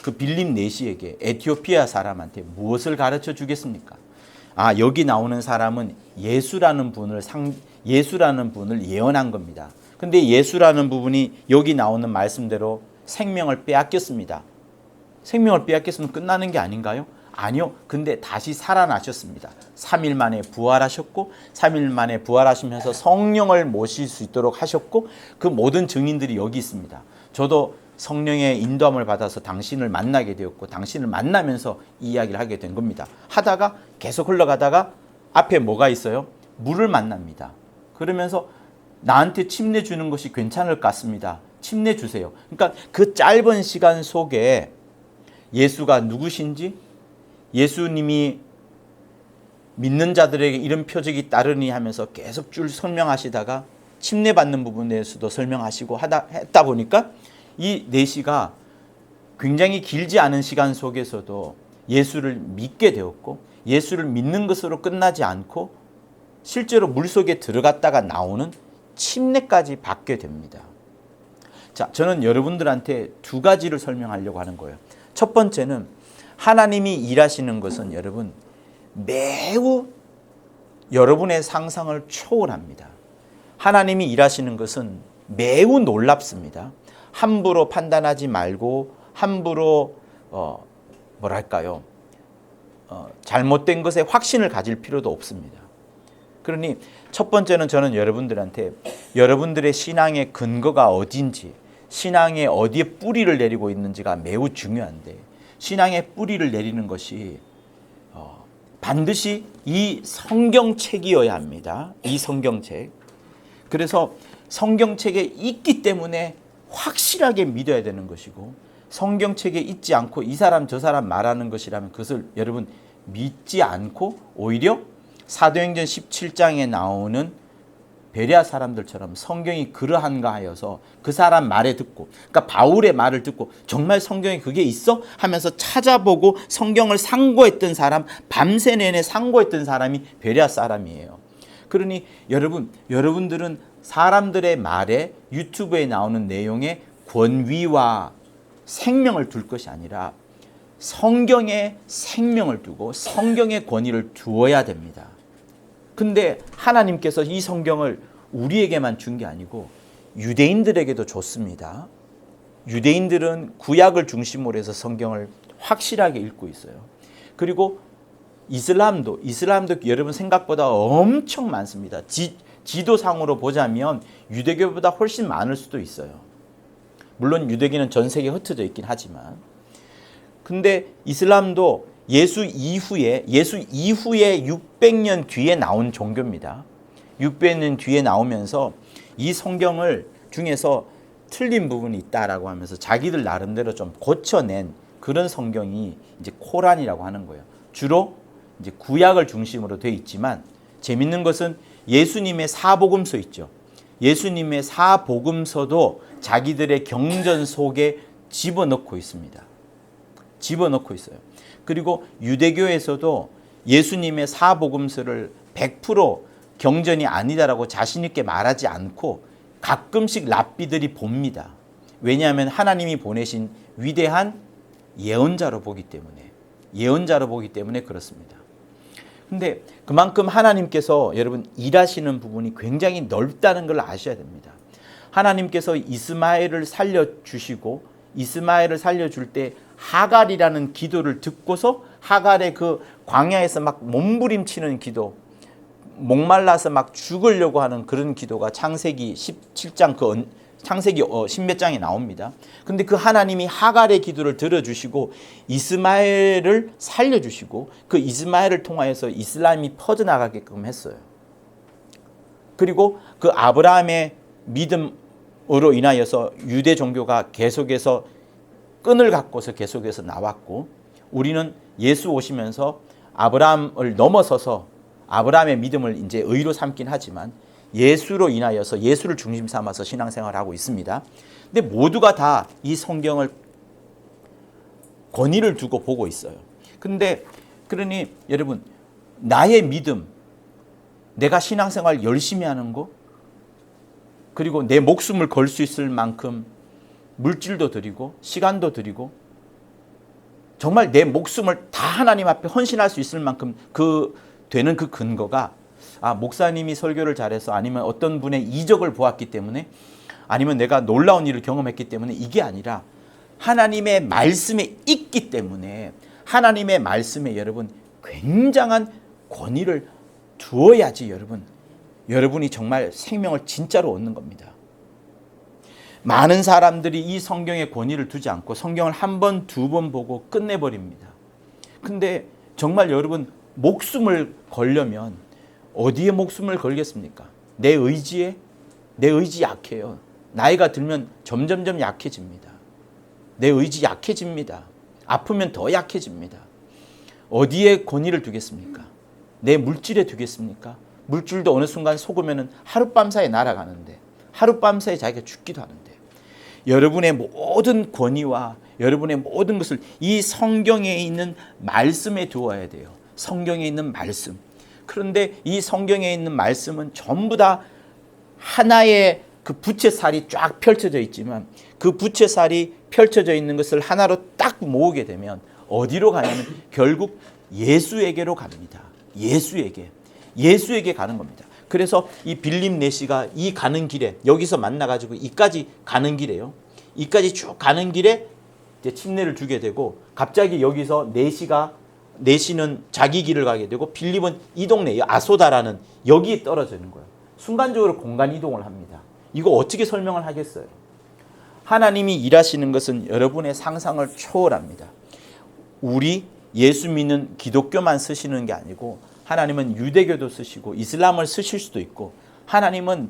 그 빌립 내시에게 에티오피아 사람한테 무엇을 가르쳐 주겠습니까? 아, 여기 나오는 사람은 예수라는 분을 예언한 겁니다. 근데 예수라는 부분이 여기 나오는 말씀대로 생명을 빼앗겼습니다. 생명을 빼앗겼으면 끝나는 게 아닌가요? 아니요. 근데 다시 살아나셨습니다. 3일 만에 부활하셨고 3일 만에 부활하시면서 성령을 모실 수 있도록 하셨고 그 모든 증인들이 여기 있습니다. 저도 성령의 인도함을 받아서 당신을 만나게 되었고 당신을 만나면서 이 이야기를 하게 된 겁니다. 하다가 계속 흘러가다가 앞에 뭐가 있어요? 물을 만납니다. 그러면서 나한테 침례 주는 것이 괜찮을 것 같습니다. 침례 주세요. 그러니까 그 짧은 시간 속에 예수가 누구신지, 예수님이 믿는 자들에게 이런 표적이 따르니 하면서 계속 줄 설명하시다가 침례 받는 부분에 대해서도 설명하시고 했다 보니까 이 내시가 굉장히 길지 않은 시간 속에서도 예수를 믿게 되었고 예수를 믿는 것으로 끝나지 않고 실제로 물속에 들어갔다가 나오는 침례까지 받게 됩니다. 자, 저는 여러분들한테 두 가지를 설명하려고 하는 거예요. 첫 번째는 하나님이 일하시는 것은 여러분 매우 여러분의 상상을 초월합니다. 하나님이 일하시는 것은 매우 놀랍습니다. 함부로 판단하지 말고 함부로 잘못된 것에 확신을 가질 필요도 없습니다. 그러니 첫 번째는 저는 여러분들한테 여러분들의 신앙의 근거가 어딘지, 신앙의 어디에 뿌리를 내리고 있는지가 매우 중요한데, 신앙의 뿌리를 내리는 것이 반드시 이 성경책이어야 합니다. 이 성경책. 그래서 성경책에 있기 때문에 확실하게 믿어야 되는 것이고, 성경책에 있지 않고 이 사람 저 사람 말하는 것이라면 그것을 여러분 믿지 않고 오히려 사도행전 17장에 나오는 베레아 사람들처럼 성경이 그러한가 하여서 그 사람 말에 듣고, 그러니까 바울의 말을 듣고 정말 성경에 그게 있어? 하면서 찾아보고 성경을 상고했던 사람, 밤새 내내 상고했던 사람이 베레아 사람이에요. 그러니 여러분들은 사람들의 말에, 유튜브에 나오는 내용에 권위와 생명을 둘 것이 아니라 성경에 생명을 두고 성경의 권위를 두어야 됩니다. 근데 하나님께서 이 성경을 우리에게만 준 게 아니고 유대인들에게도 줬습니다. 유대인들은 구약을 중심으로 해서 성경을 확실하게 읽고 있어요. 그리고 이슬람도 여러분 생각보다 엄청 많습니다. 지도상으로 보자면 유대교보다 훨씬 많을 수도 있어요. 물론 유대교는 전 세계에 흩어져 있긴 하지만, 근데 이슬람도 예수 이후에 600년 뒤에 나온 종교입니다. 600년 뒤에 나오면서 이 성경을 중에서 틀린 부분이 있다라고 하면서 자기들 나름대로 좀 고쳐낸 그런 성경이 이제 코란이라고 하는 거예요. 주로 이제 구약을 중심으로 되어 있지만 재밌는 것은 예수님의 사복음서 있죠. 예수님의 사복음서도 자기들의 경전 속에 집어넣고 있습니다. 집어넣고 있어요. 그리고 유대교에서도 예수님의 사복음서를 100% 경전이 아니다라고 자신 있게 말하지 않고 가끔씩 랍비들이 봅니다. 왜냐하면 하나님이 보내신 위대한 예언자로 보기 때문에 그렇습니다. 근데 그만큼 하나님께서 여러분 일하시는 부분이 굉장히 넓다는 걸 아셔야 됩니다. 하나님께서 이스마엘을 살려주시고 이스마엘을 살려줄 때 하갈이라는 기도를 듣고서 하갈의 그 광야에서 막 몸부림치는 기도, 목말라서 막 죽으려고 하는 그런 기도가 창세기 17장 창세기 10몇 장에 나옵니다. 근데 그 하나님이 하갈의 기도를 들어주시고 이스마엘을 살려주시고 그 이스마엘을 통하여서 이슬람이 퍼져나가게끔 했어요. 그리고 그 아브라함의 믿음으로 인하여서 유대 종교가 계속해서 끈을 갖고서 계속해서 나왔고, 우리는 예수 오시면서 아브라함을 넘어서서 아브라함의 믿음을 이제 의로 삼긴 하지만 예수로 인하여서 예수를 중심 삼아서 신앙생활을 하고 있습니다. 근데 모두가 다 이 성경을 권위를 두고 보고 있어요. 근데 그러니 여러분, 나의 믿음, 내가 신앙생활 열심히 하는 거, 그리고 내 목숨을 걸 수 있을 만큼 물질도 드리고 시간도 드리고 정말 내 목숨을 다 하나님 앞에 헌신할 수 있을 만큼 되는 그 근거가 목사님이 설교를 잘해서, 아니면 어떤 분의 이적을 보았기 때문에, 아니면 내가 놀라운 일을 경험했기 때문에, 이게 아니라 하나님의 말씀에 있기 때문에, 하나님의 말씀에 여러분 굉장한 권위를 두어야지 여러분이 정말 생명을 진짜로 얻는 겁니다. 많은 사람들이 이 성경에 권위를 두지 않고 성경을 한 번, 두 번 보고 끝내버립니다. 근데 정말 여러분, 목숨을 걸려면 어디에 목숨을 걸겠습니까? 내 의지에? 내 의지 약해요. 나이가 들면 점점점 약해집니다. 내 의지 약해집니다. 아프면 더 약해집니다. 어디에 권위를 두겠습니까? 내 물질에 두겠습니까? 물질도 어느 순간 속으면 하룻밤 사이에 날아가는데, 하룻밤 사이에 자기가 죽기도 하는데, 여러분의 모든 권위와 여러분의 모든 것을 이 성경에 있는 말씀에 두어야 돼요. 성경에 있는 말씀. 그런데 이 성경에 있는 말씀은 전부 다 하나의 그 부채살이 쫙 펼쳐져 있지만 그 부채살이 펼쳐져 있는 것을 하나로 딱 모으게 되면 어디로 가냐면 결국 예수에게로 갑니다. 예수에게 가는 겁니다. 그래서 이 빌립 내시가 이 가는 길에 여기서 만나가지고 이까지 가는 길에요. 이까지 쭉 가는 길에 이제 침례를 주게 되고 갑자기 여기서 내시는 자기 길을 가게 되고 빌립은 이 동네 아소다라는 여기에 떨어지는 거예요. 순간적으로 공간 이동을 합니다. 이거 어떻게 설명을 하겠어요? 하나님이 일하시는 것은 여러분의 상상을 초월합니다. 우리 예수 믿는 기독교만 쓰시는 게 아니고 하나님은 유대교도 쓰시고 이슬람을 쓰실 수도 있고 하나님은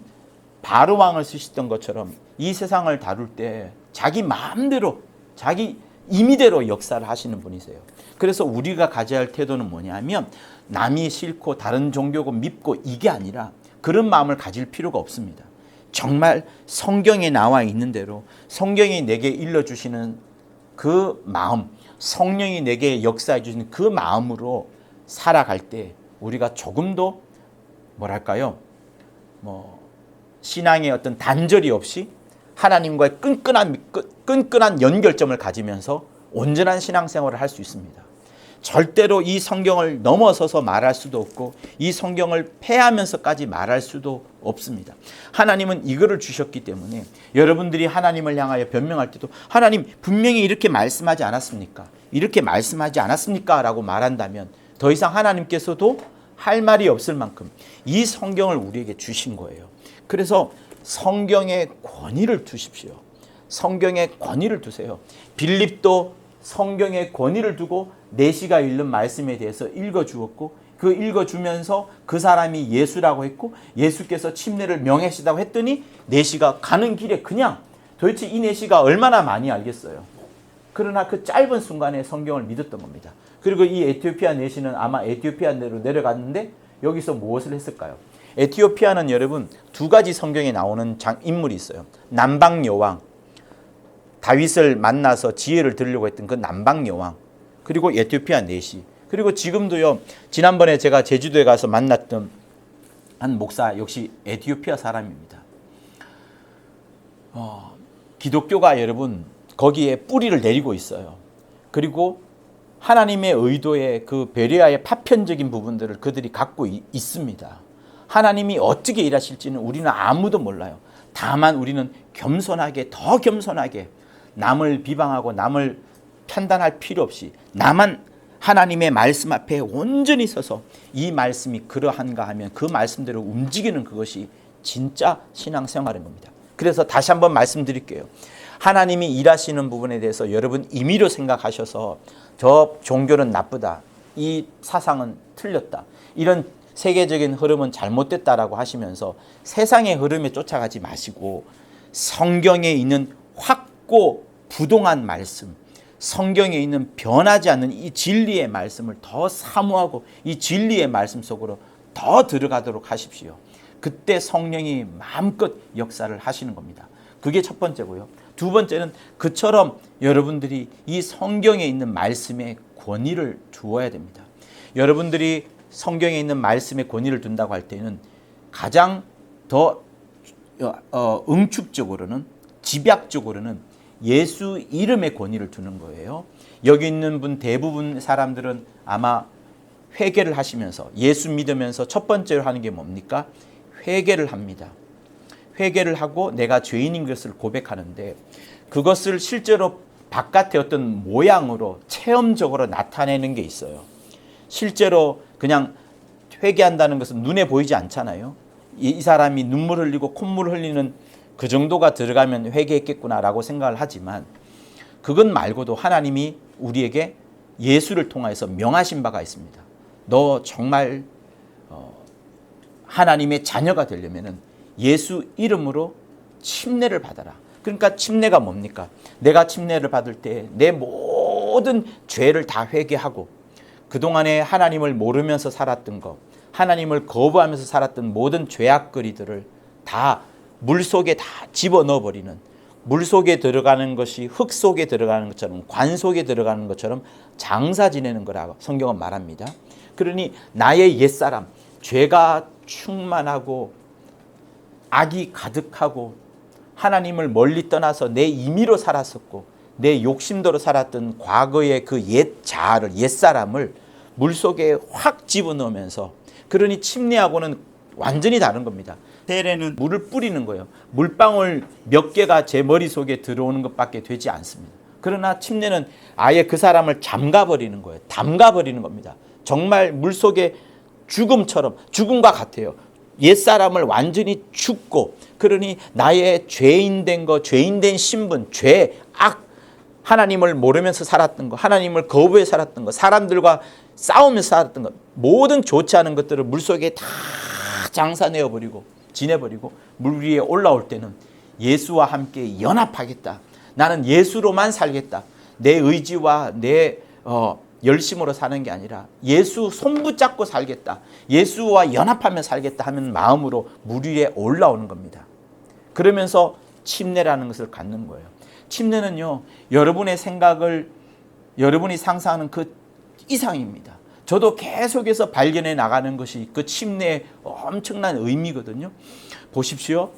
바로 왕을 쓰시던 것처럼 이 세상을 다룰 때 자기 마음대로 자기 임의대로 역사를 하시는 분이세요. 그래서 우리가 가져야 할 태도는 뭐냐면 남이 싫고 다른 종교고 밉고 이게 아니라 그런 마음을 가질 필요가 없습니다. 정말 성경에 나와 있는 대로 성경이 내게 일러주시는 그 마음, 성령이 내게 역사해 주시는 그 마음으로 살아갈 때 우리가 조금도 뭐랄까요? 신앙의 어떤 단절이 없이 하나님과의 끈끈한 연결점을 가지면서 온전한 신앙생활을 할 수 있습니다. 절대로 이 성경을 넘어서서 말할 수도 없고 이 성경을 폐하면서까지 말할 수도 없습니다. 하나님은 이거를 주셨기 때문에 여러분들이 하나님을 향하여 변명할 때도 하나님 분명히 이렇게 말씀하지 않았습니까? 이렇게 말씀하지 않았습니까? 라고 말한다면 더 이상 하나님께서도 할 말이 없을 만큼 이 성경을 우리에게 주신 거예요. 그래서 성경의 권위를 두십시오. 성경의 권위를 두세요. 빌립도 성경의 권위를 두고 내시가 읽는 말씀에 대해서 읽어주었고 그 읽어주면서 그 사람이 예수라고 했고 예수께서 침례를 명하시다고 했더니 내시가 가는 길에 그냥 도대체 이 내시가 얼마나 많이 알겠어요. 그러나 그 짧은 순간에 성경을 믿었던 겁니다. 그리고 이 에티오피아 내시는 아마 에티오피아로 내려갔는데 여기서 무엇을 했을까요? 에티오피아는 여러분 두 가지 성경에 나오는 인물이 있어요. 남방 여왕, 다윗을 만나서 지혜를 들으려고 했던 그 남방 여왕, 그리고 에티오피아 내시, 그리고 지금도요. 지난번에 제가 제주도에 가서 만났던 한 목사 역시 에티오피아 사람입니다. 기독교가 여러분 거기에 뿌리를 내리고 있어요. 그리고 하나님의 의도의 그 배려의 파편적인 부분들을 그들이 갖고 있습니다. 하나님이 어떻게 일하실지는 우리는 아무도 몰라요. 다만 우리는 겸손하게 더 겸손하게 남을 비방하고 남을 판단할 필요 없이 나만 하나님의 말씀 앞에 온전히 서서 이 말씀이 그러한가 하면 그 말씀대로 움직이는 그것이 진짜 신앙생활인 겁니다. 그래서 다시 한번 말씀드릴게요. 하나님이 일하시는 부분에 대해서 여러분 임의로 생각하셔서 저 종교는 나쁘다, 이 사상은 틀렸다, 이런 세계적인 흐름은 잘못됐다라고 하시면서 세상의 흐름에 쫓아가지 마시고 성경에 있는 확고 부동한 말씀, 성경에 있는 변하지 않는 이 진리의 말씀을 더 사모하고 이 진리의 말씀 속으로 더 들어가도록 하십시오. 그때 성령이 마음껏 역사를 하시는 겁니다. 그게 첫 번째고요. 두 번째는 그처럼 여러분들이 이 성경에 있는 말씀에 권위를 두어야 됩니다. 여러분들이 성경에 있는 말씀에 권위를 둔다고 할 때는 가장 더 응축적으로는 집약적으로는 예수 이름의 권위를 두는 거예요. 여기 있는 분 대부분 사람들은 아마 회개를 하시면서 예수 믿으면서 첫 번째로 하는 게 뭡니까? 회개를 합니다. 회개를 하고 내가 죄인인 것을 고백하는데 그것을 실제로 바깥의 어떤 모양으로 체험적으로 나타내는 게 있어요. 실제로 그냥 회개한다는 것은 눈에 보이지 않잖아요. 이 사람이 눈물 흘리고 콧물 흘리는 그 정도가 들어가면 회개했겠구나라고 생각을 하지만 그것 말고도 하나님이 우리에게 예수를 통해서 명하신 바가 있습니다. 너 정말 하나님의 자녀가 되려면은 예수 이름으로 침례를 받아라. 그러니까 침례가 뭡니까? 내가 침례를 받을 때 내 모든 죄를 다 회개하고 그동안에 하나님을 모르면서 살았던 것, 하나님을 거부하면서 살았던 모든 죄악거리들을 다 물속에 다 집어넣어버리는, 물속에 들어가는 것이 흙 속에 들어가는 것처럼 관 속에 들어가는 것처럼 장사 지내는 거라고 성경은 말합니다. 그러니 나의 옛사람, 죄가 충만하고 악이 가득하고 하나님을 멀리 떠나서 내 임의로 살았었고 내 욕심대로 살았던 과거의 그 옛 자아를, 옛사람을 물속에 확 집어넣으면서, 그러니 침례하고는 완전히 다른 겁니다. 세례는 물을 뿌리는 거예요. 물방울 몇 개가 제 머릿속에 들어오는 것밖에 되지 않습니다. 그러나 침례는 아예 그 사람을 잠가버리는 거예요. 담가버리는 겁니다. 정말 물속에 죽음처럼, 죽음과 같아요. 옛사람을 완전히 죽고, 그러니 나의 죄인된 거, 죄인된 신분, 죄, 악, 하나님을 모르면서 살았던 거, 하나님을 거부해 살았던 거, 사람들과 싸우면서 살았던 것, 모든 좋지 않은 것들을 물속에 다 장사내어버리고 지내버리고 물 위에 올라올 때는 예수와 함께 연합하겠다. 나는 예수로만 살겠다. 내 의지와 내 열심으로 사는 게 아니라 예수 손 붙잡고 살겠다. 예수와 연합하며 살겠다 하는 마음으로 물 위에 올라오는 겁니다. 그러면서 침례라는 것을 갖는 거예요. 침례는요, 여러분의 생각을, 여러분이 상상하는 그 이상입니다. 저도 계속해서 발견해 나가는 것이 그 침례의 엄청난 의미거든요. 보십시오.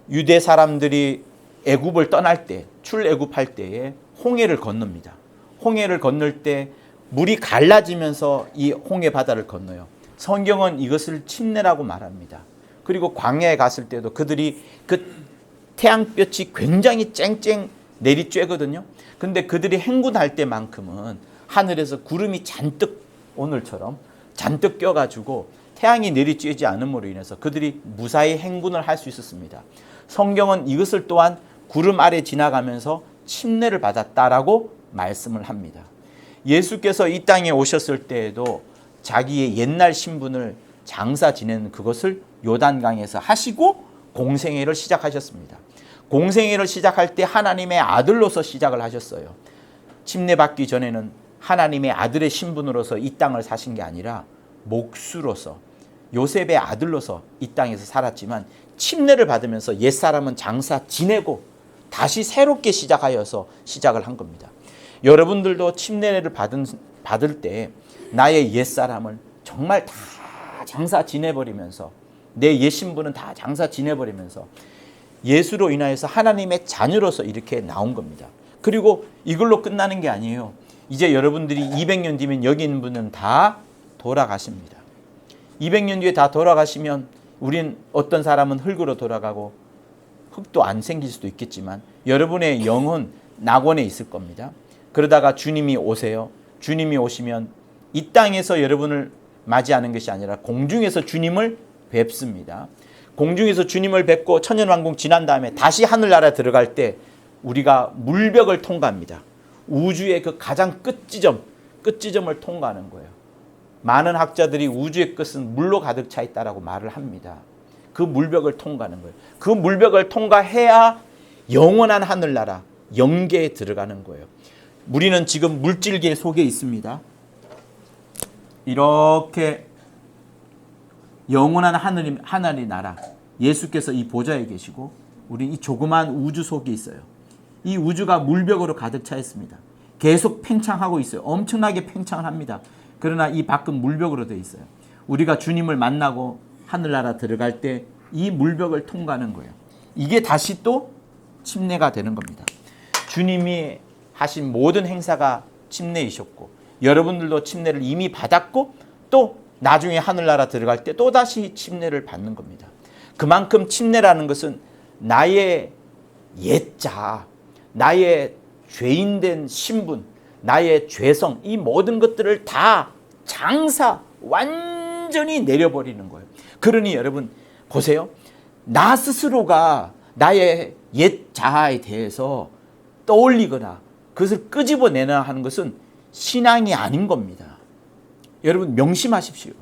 유대 사람들이 애굽을 떠날 때, 출애굽할 때에 홍해를 건넙니다. 홍해를 건널 때 물이 갈라지면서 이 홍해 바다를 건너요. 성경은 이것을 침례라고 말합니다. 그리고 광야에 갔을 때도 그들이 그 태양볕이 굉장히 쨍쨍 내리쬐거든요. 근데 그들이 행군할 때만큼은 하늘에서 구름이 잔뜩, 오늘처럼 잔뜩 껴가지고 태양이 내리쬐지 않음으로 인해서 그들이 무사히 행군을 할 수 있었습니다. 성경은 이것을 또한 구름 아래 지나가면서 침례를 받았다라고 말씀을 합니다. 예수께서 이 땅에 오셨을 때에도 자기의 옛날 신분을 장사 지내는 그것을 요단강에서 하시고 공생애를 시작하셨습니다. 공생애를 시작할 때 하나님의 아들로서 시작을 하셨어요. 침례 받기 전에는 하나님의 아들의 신분으로서 이 땅을 사신 게 아니라 목수로서, 요셉의 아들로서 이 땅에서 살았지만 침례를 받으면서 옛사람은 장사 지내고 다시 새롭게 시작하여서 시작을 한 겁니다. 여러분들도 침례를 받을 때 나의 옛사람을 정말 다 장사 지내버리면서, 내 옛 신분은 다 장사 지내버리면서 예수로 인하여서 하나님의 자녀로서 이렇게 나온 겁니다. 그리고 이걸로 끝나는 게 아니에요. 이제 여러분들이 200년 뒤면 여기 있는 분은 다 돌아가십니다. 200년 뒤에 다 돌아가시면 우린, 어떤 사람은 흙으로 돌아가고 흙도 안 생길 수도 있겠지만 여러분의 영은 낙원에 있을 겁니다. 그러다가 주님이 오세요. 주님이 오시면 이 땅에서 여러분을 맞이하는 것이 아니라 공중에서 주님을 뵙습니다. 공중에서 주님을 뵙고 천년왕국 지난 다음에 다시 하늘나라 들어갈 때 우리가 물벽을 통과합니다. 우주의 그 가장 끝지점을 통과하는 거예요. 많은 학자들이 우주의 끝은 물로 가득 차 있다라고 말을 합니다. 그 물벽을 통과하는 거예요. 그 물벽을 통과해야 영원한 하늘나라, 영계에 들어가는 거예요. 우리는 지금 물질계 속에 있습니다. 이렇게 영원한 하늘의 나라, 예수께서 이 보좌에 계시고 우리 이 조그만 우주 속에 있어요. 이 우주가 물벽으로 가득 차 있습니다. 계속 팽창하고 있어요. 엄청나게 팽창을 합니다. 그러나 이 밖은 물벽으로 되어 있어요. 우리가 주님을 만나고 하늘나라 들어갈 때 이 물벽을 통과하는 거예요. 이게 다시 또 침례가 되는 겁니다. 주님이 하신 모든 행사가 침례이셨고 여러분들도 침례를 이미 받았고 또 나중에 하늘나라 들어갈 때 또다시 침례를 받는 겁니다. 그만큼 침례라는 것은 나의 옛자, 나의 죄인된 신분, 나의 죄성, 이 모든 것들을 다 장사 완전히 내려버리는 거예요. 그러니 여러분 보세요. 나 스스로가 나의 옛 자아에 대해서 떠올리거나 그것을 끄집어내나 하는 것은 신앙이 아닌 겁니다. 여러분 명심하십시오.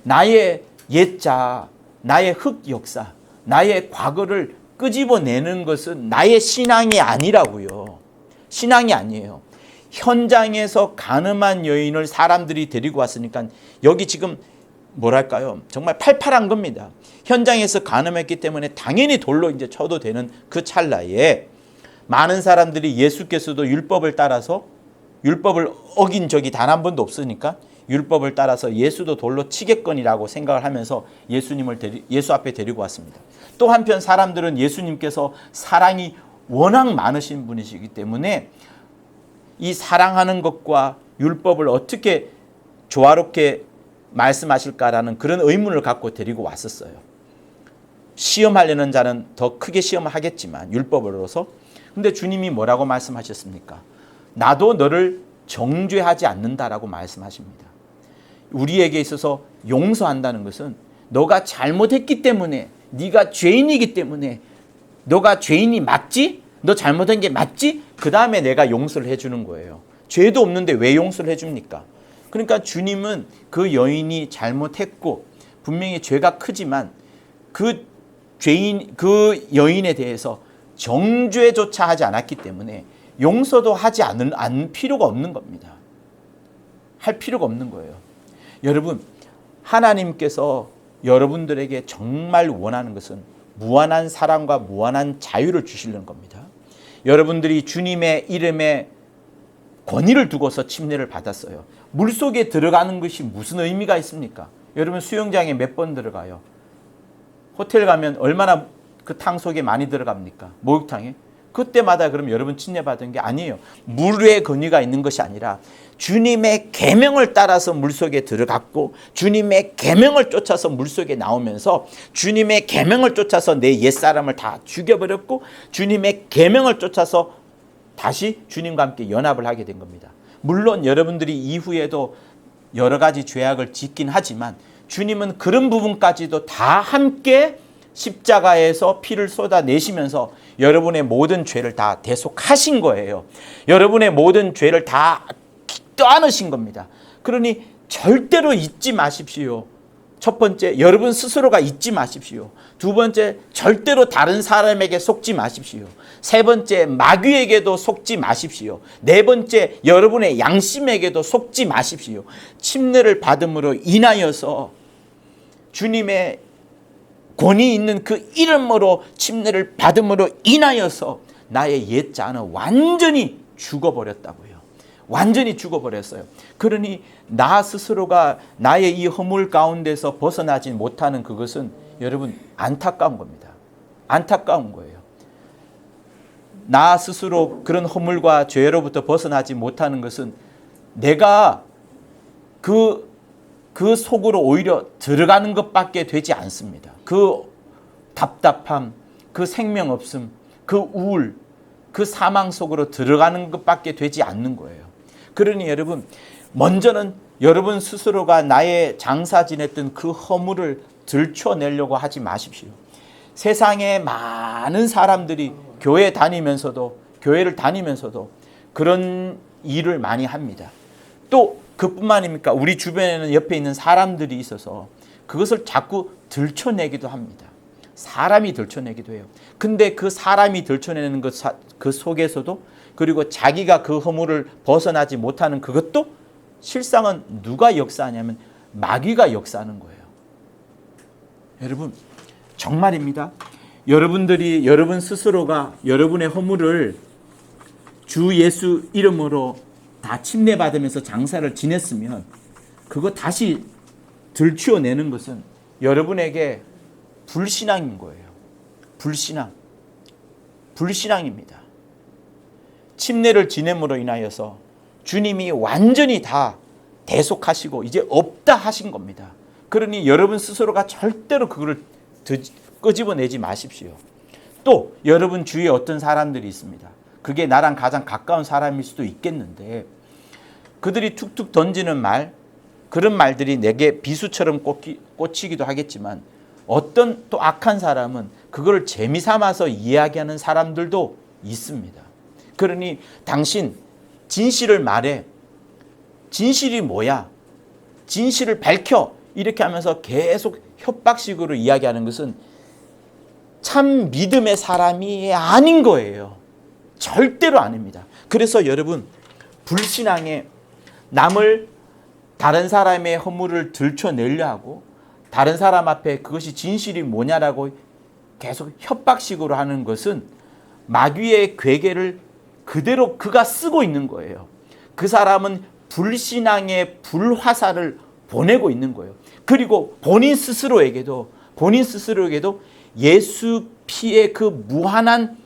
나의 옛 자아, 나의 흑 역사, 나의 과거를 끄집어내는 것은 나의 신앙이 아니라고요. 신앙이 아니에요. 현장에서 가늠한 여인을 사람들이 데리고 왔으니까 여기 지금 뭐랄까요? 정말 팔팔한 겁니다. 현장에서 가늠했기 때문에 당연히 돌로 이제 쳐도 되는 그 찰나에 많은 사람들이 예수께서도 율법을 따라서 율법을 어긴 적이 단 한 번도 없으니까 율법을 따라서 예수도 돌로 치겠거니라고 생각을 하면서 예수 앞에 데리고 왔습니다. 또 한편 사람들은 예수님께서 사랑이 워낙 많으신 분이시기 때문에 이 사랑하는 것과 율법을 어떻게 조화롭게 말씀하실까라는 그런 의문을 갖고 데리고 왔었어요. 시험하려는 자는 더 크게 시험을 하겠지만 율법으로서. 근데 주님이 뭐라고 말씀하셨습니까? 나도 너를 정죄하지 않는다라고 말씀하십니다. 우리에게 있어서 용서한다는 것은 너가 잘못했기 때문에, 네가 죄인이기 때문에, 너가 죄인이 맞지? 너 잘못한 게 맞지? 그 다음에 내가 용서를 해주는 거예요. 죄도 없는데 왜 용서를 해줍니까? 그러니까 주님은 그 여인이 잘못했고 분명히 죄가 크지만 그 여인에 대해서 정죄조차 하지 않았기 때문에 용서도 하지 않을 필요가 없는 겁니다. 할 필요가 없는 거예요. 여러분, 하나님께서 여러분들에게 정말 원하는 것은 무한한 사랑과 무한한 자유를 주시려는 겁니다. 여러분들이 주님의 이름에 권위를 두고서 침례를 받았어요. 물속에 들어가는 것이 무슨 의미가 있습니까? 여러분 수영장에 몇 번 들어가요? 호텔 가면 얼마나 그 탕 속에 많이 들어갑니까? 목욕탕에? 그때마다 그럼 여러분 침례 받은 게 아니에요. 물의 권위가 있는 것이 아니라 주님의 계명을 따라서 물속에 들어갔고 주님의 계명을 쫓아서 물속에 나오면서 주님의 계명을 쫓아서 내 옛사람을 다 죽여버렸고 주님의 계명을 쫓아서 다시 주님과 함께 연합을 하게 된 겁니다. 물론 여러분들이 이후에도 여러 가지 죄악을 짓긴 하지만 주님은 그런 부분까지도 다 함께 십자가에서 피를 쏟아내시면서 여러분의 모든 죄를 다 대속하신 거예요. 여러분의 모든 죄를 다 떠안으신 겁니다. 그러니 절대로 잊지 마십시오. 첫 번째, 여러분 스스로가 잊지 마십시오. 두 번째, 절대로 다른 사람에게 속지 마십시오. 세 번째, 마귀에게도 속지 마십시오. 네 번째, 여러분의 양심에게도 속지 마십시오. 침례를 받음으로 인하여서 주님의 권위 있는 그 이름으로 침례를 받음으로 인하여서 나의 옛자는 완전히 죽어버렸다고요. 완전히 죽어버렸어요. 그러니 나 스스로가 나의 이 허물 가운데서 벗어나지 못하는 그것은 여러분 안타까운 겁니다. 안타까운 거예요. 나 스스로 그런 허물과 죄로부터 벗어나지 못하는 것은 내가 그 속으로 오히려 들어가는 것밖에 되지 않습니다. 그 답답함, 그 생명 없음, 그 우울, 그 사망 속으로 들어가는 것밖에 되지 않는 거예요. 그러니 여러분, 먼저는 여러분 스스로가 나의 장사 지냈던 그 허물을 들춰내려고 하지 마십시오. 세상에 많은 사람들이 교회를 다니면서도 그런 일을 많이 합니다. 또 그뿐만 아닙니까? 우리 주변에는 옆에 있는 사람들이 있어서 그것을 자꾸 들춰내기도 합니다. 사람이 들춰내기도 해요. 근데 그 사람이 들춰내는 그 속에서도 그리고 자기가 그 허물을 벗어나지 못하는 그것도 실상은 누가 역사하냐면 마귀가 역사하는 거예요. 여러분 정말입니다. 여러분들이 여러분 스스로가 여러분의 허물을 주 예수 이름으로 다 침례받으면서 장사를 지냈으면 그거 다시 들추어내는 것은 여러분에게 불신앙인 거예요. 불신앙입니다. 침례를 지냄으로 인하여서 주님이 완전히 다 대속하시고 이제 없다 하신 겁니다. 그러니 여러분 스스로가 절대로 그거를 끄집어내지 마십시오. 또 여러분 주위에 어떤 사람들이 있습니다. 그게 나랑 가장 가까운 사람일 수도 있겠는데 그들이 툭툭 던지는 말, 그런 말들이 내게 비수처럼 꽂히기도 하겠지만 어떤 또 악한 사람은 그걸 재미삼아서 이야기하는 사람들도 있습니다. 그러니 당신 진실을 말해. 진실이 뭐야? 진실을 밝혀. 이렇게 하면서 계속 협박식으로 이야기하는 것은 참 믿음의 사람이 아닌 거예요. 절대로 아닙니다. 그래서 여러분 불신앙에 다른 사람의 허물을 들춰내려 하고 다른 사람 앞에 그것이 진실이 뭐냐라고 계속 협박식으로 하는 것은 마귀의 괴계를 그대로 그가 쓰고 있는 거예요. 그 사람은 불신앙의 불화살을 보내고 있는 거예요. 그리고 본인 스스로에게도 예수 피의 그 무한한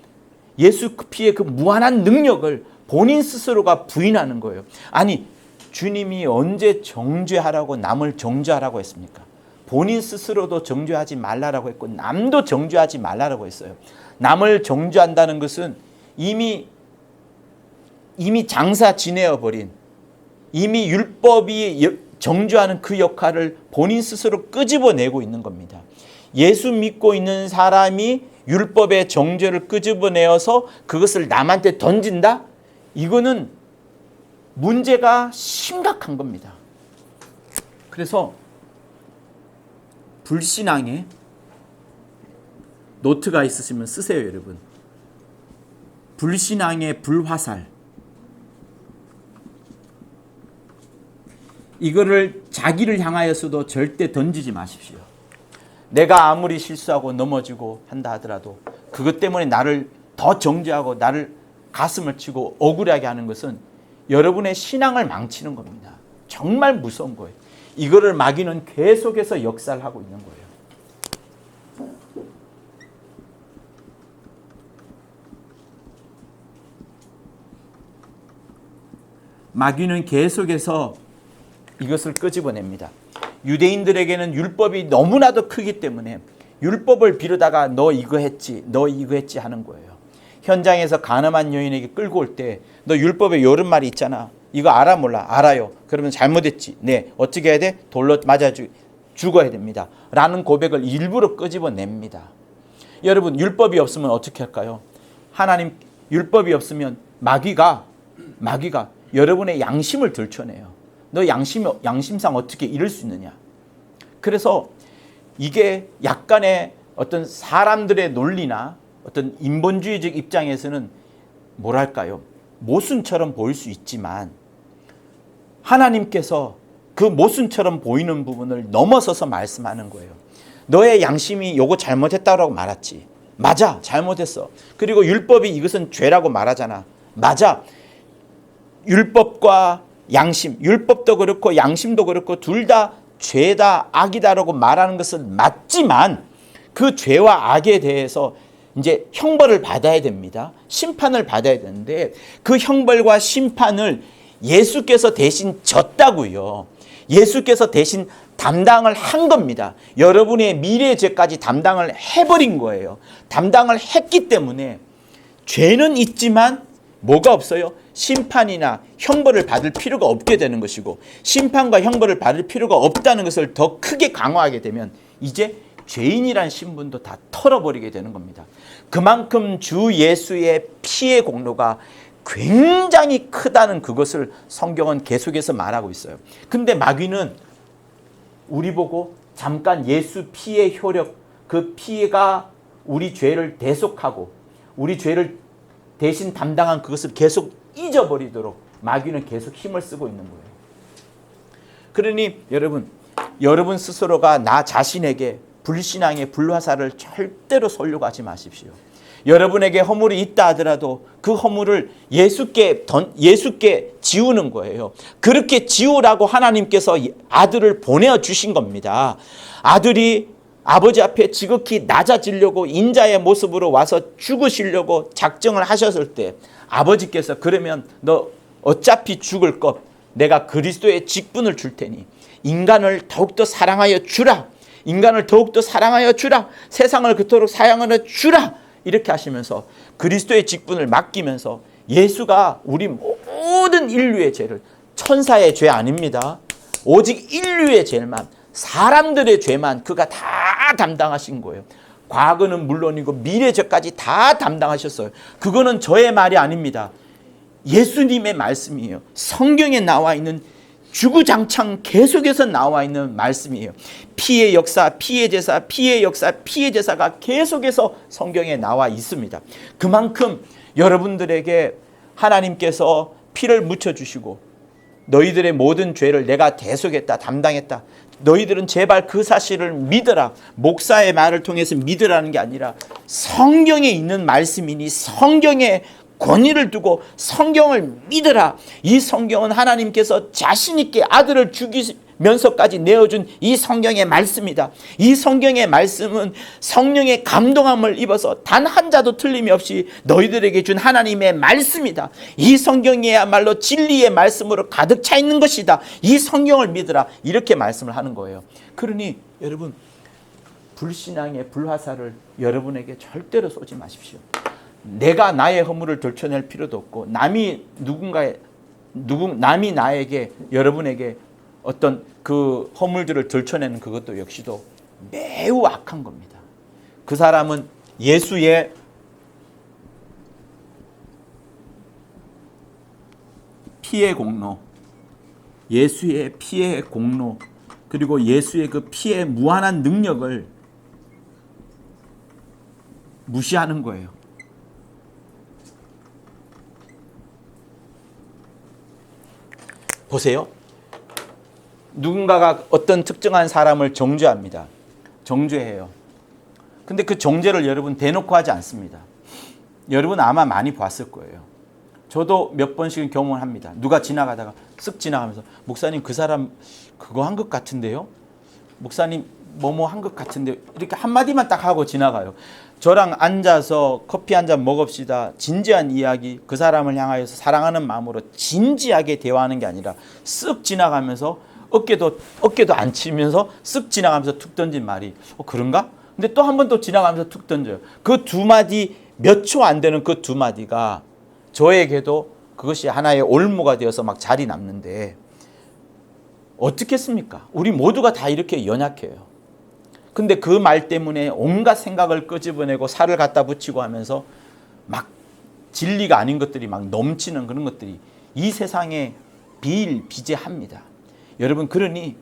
능력을 본인 스스로가 부인하는 거예요. 아니, 주님이 언제 정죄하라고 남을 정죄하라고 했습니까? 본인 스스로도 정죄하지 말라라고 했고 남도 정죄하지 말라라고 했어요. 남을 정죄한다는 것은 이미 장사 지내어 버린, 이미 율법이 정죄하는 그 역할을 본인 스스로 끄집어내고 있는 겁니다. 예수 믿고 있는 사람이 율법의 정죄를 끄집어내어서 그것을 남한테 던진다? 이거는 문제가 심각한 겁니다. 그래서 불신앙에 노트가 있으시면 쓰세요, 여러분. 불신앙의 불화살. 이거를 자기를 향하여서도 절대 던지지 마십시오. 내가 아무리 실수하고 넘어지고 한다 하더라도 그것 때문에 나를 더 정죄하고 나를 가슴을 치고 억울하게 하는 것은 여러분의 신앙을 망치는 겁니다. 정말 무서운 거예요. 이거를 마귀는 계속해서 역사를 하고 있는 거예요. 마귀는 계속해서 이것을 끄집어냅니다. 유대인들에게는 율법이 너무나도 크기 때문에 율법을 비르다가 너 이거 했지 하는 거예요. 현장에서 가늠한 여인에게 끌고 올 때 너 율법에 이런 말이 있잖아. 이거 알아 몰라? 알아요. 그러면 잘못했지. 네. 어떻게 해야 돼? 돌로 맞아 죽어야 됩니다. 라는 고백을 일부러 끄집어냅니다. 여러분, 율법이 없으면 어떻게 할까요? 하나님, 율법이 없으면 마귀가 여러분의 양심을 들춰내요. 너 양심상 어떻게 이럴 수 있느냐. 그래서 이게 약간의 어떤 사람들의 논리나 어떤 인본주의적 입장에서는 뭐랄까요, 모순처럼 보일 수 있지만 하나님께서 그 모순처럼 보이는 부분을 넘어서서 말씀하는 거예요. 너의 양심이 요거 잘못했다고 말했지. 맞아, 잘못했어. 그리고 율법이 이것은 죄라고 말하잖아. 맞아. 율법과 양심, 율법도 그렇고 양심도 그렇고 둘 다 죄다, 악이다라고 말하는 것은 맞지만 그 죄와 악에 대해서 이제 형벌을 받아야 됩니다. 심판을 받아야 되는데 그 형벌과 심판을 예수께서 대신 졌다고요. 예수께서 대신 담당을 한 겁니다. 여러분의 미래의 죄까지 담당을 해버린 거예요. 담당을 했기 때문에 죄는 있지만 뭐가 없어요? 심판이나 형벌을 받을 필요가 없게 되는 것이고, 심판과 형벌을 받을 필요가 없다는 것을 더 크게 강화하게 되면 이제 죄인이란 신분도 다 털어버리게 되는 겁니다. 그만큼 주 예수의 피의 공로가 굉장히 크다는 그것을 성경은 계속해서 말하고 있어요. 근데 마귀는 우리 보고 잠깐 예수 피의 효력, 그 피가 우리 죄를 대속하고 우리 죄를 대신 담당한 그것을 계속 잊어버리도록 마귀는 계속 힘을 쓰고 있는 거예요. 그러니 여러분 스스로가 나 자신에게 불신앙의 불화살을 절대로 쏘려고 하지 마십시오. 여러분에게 허물이 있다 하더라도 그 허물을 예수께 지우는 거예요. 그렇게 지우라고 하나님께서 아들을 보내주신 겁니다. 아들이 아버지 앞에 지극히 낮아지려고 인자의 모습으로 와서 죽으시려고 작정을 하셨을 때 아버지께서 그러면 너 어차피 죽을 것, 내가 그리스도의 직분을 줄 테니 인간을 더욱더 사랑하여 주라. 인간을 더욱더 사랑하여 주라. 세상을 그토록 사랑하여 주라. 이렇게 하시면서 그리스도의 직분을 맡기면서 예수가 우리 모든 인류의 죄를, 천사의 죄 아닙니다. 오직 인류의 죄만, 사람들의 죄만 그가 다 담당하신 거예요. 과거는 물론이고 미래 죄까지 다 담당하셨어요. 그거는 저의 말이 아닙니다. 예수님의 말씀이에요. 성경에 나와 있는, 주구장창 계속해서 나와 있는 말씀이에요. 피의 역사, 피의 제사, 피의 역사, 피의 제사가 계속해서 성경에 나와 있습니다. 그만큼 여러분들에게 하나님께서 피를 묻혀주시고 너희들의 모든 죄를 내가 대속했다, 담당했다. 너희들은 제발 그 사실을 믿어라. 목사의 말을 통해서 믿으라는 게 아니라 성경에 있는 말씀이니 성경에 권위를 두고 성경을 믿으라. 이 성경은 하나님께서 자신 있게 아들을 죽이면서까지 내어준 이 성경의 말씀이다. 이 성경의 말씀은 성령의 감동함을 입어서 단 한 자도 틀림이 없이 너희들에게 준 하나님의 말씀이다. 이 성경이야말로 진리의 말씀으로 가득 차 있는 것이다. 이 성경을 믿으라. 이렇게 말씀을 하는 거예요. 그러니 여러분, 불신앙의 불화살을 여러분에게 절대로 쏘지 마십시오. 내가 나의 허물을 들춰낼 필요도 없고 남이 나에게 여러분에게 어떤 그 허물들을 들춰내는 그것도 역시도 매우 악한 겁니다. 그 사람은 예수의 피의 공로, 예수의 피의 공로, 그리고 예수의 그 피의 무한한 능력을 무시하는 거예요. 보세요. 누군가가 어떤 특정한 사람을 정죄합니다. 정죄해요. 근데 그 정죄를 여러분 대놓고 하지 않습니다. 여러분 아마 많이 봤을 거예요. 저도 몇 번씩은 경험을 합니다. 누가 지나가다가 쓱 지나가면서 목사님 그 사람 그거 한 것 같은데요? 목사님 뭐뭐 한 것 같은데요? 이렇게 한마디만 딱 하고 지나가요. 저랑 앉아서 커피 한 잔 먹읍시다. 진지한 이야기, 그 사람을 향하여서 사랑하는 마음으로 진지하게 대화하는 게 아니라 쓱 지나가면서 어깨도 안 치면서 쓱 지나가면서 툭 던진 말이 그런가? 근데 또 한 번 또 지나가면서 툭 던져요. 그 두 마디, 몇 초 안 되는 그 두 마디가 저에게도 그것이 하나의 올무가 되어서 막 자리 남는데 어떻겠습니까? 우리 모두가 다 이렇게 연약해요. 근데 그 말 때문에 온갖 생각을 끄집어내고 살을 갖다 붙이고 하면서 막 진리가 아닌 것들이 막 넘치는 그런 것들이 이 세상에 비일비재합니다. 여러분, 그러니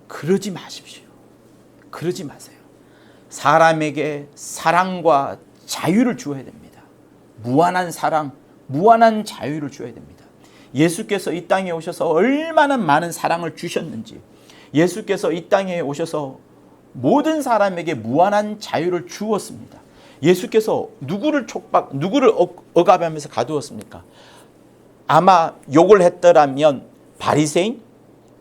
그러지 마십시오. 그러지 마세요. 사람에게 사랑과 자유를 주어야 됩니다. 무한한 사랑, 무한한 자유를 주어야 됩니다. 예수께서 이 땅에 오셔서 얼마나 많은 사랑을 주셨는지, 예수께서 이 땅에 오셔서 모든 사람에게 무한한 자유를 주었습니다. 예수께서 누구를 억압하면서 가두었습니까? 아마 욕을 했더라면 바리새인,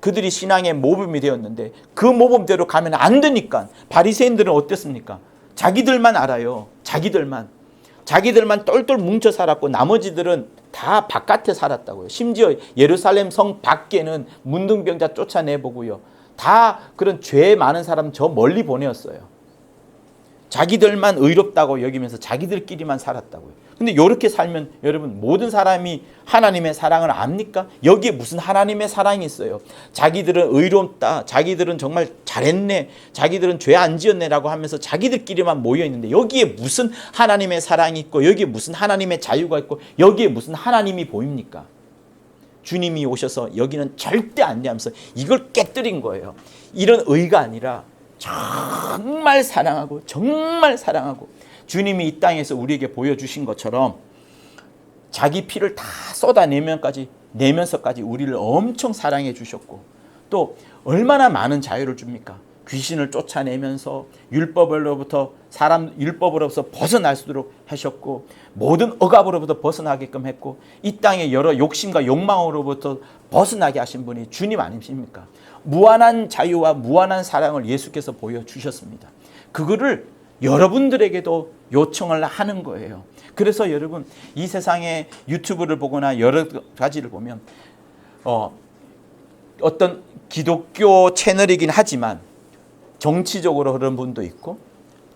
그들이 신앙의 모범이 되었는데 그 모범대로 가면 안 되니까 바리새인들은 어땠습니까? 자기들만 알아요. 자기들만 똘똘 뭉쳐 살았고 나머지들은 다 바깥에 살았다고요. 심지어 예루살렘 성 밖에는 문둥병자 쫓아내보고요. 다 그런 죄 많은 사람 저 멀리 보내었어요. 자기들만 의롭다고 여기면서 자기들끼리만 살았다고요. 근데 이렇게 살면 여러분 모든 사람이 하나님의 사랑을 압니까? 여기에 무슨 하나님의 사랑이 있어요? 자기들은 의롭다, 자기들은 정말 잘했네, 자기들은 죄 안 지었네라고 하면서 자기들끼리만 모여있는데 여기에 무슨 하나님의 사랑이 있고 여기에 무슨 하나님의 자유가 있고 여기에 무슨 하나님이 보입니까? 주님이 오셔서 여기는 절대 안 돼 하면서 이걸 깨뜨린 거예요. 이런 의가 아니라 정말 사랑하고 주님이 이 땅에서 우리에게 보여주신 것처럼 자기 피를 다 쏟아내면서까지 우리를 엄청 사랑해 주셨고 또 얼마나 많은 자유를 줍니까? 귀신을 쫓아내면서 율법으로부터 벗어날 수 있도록 하셨고 모든 억압으로부터 벗어나게끔 했고 이 땅의 여러 욕심과 욕망으로부터 벗어나게 하신 분이 주님 아니십니까? 무한한 자유와 무한한 사랑을 예수께서 보여주셨습니다. 그거를 여러분들에게도 요청을 하는 거예요. 그래서 여러분 이 세상에 유튜브를 보거나 여러 가지를 보면 어떤 기독교 채널이긴 하지만 정치적으로 흐르는 분도 있고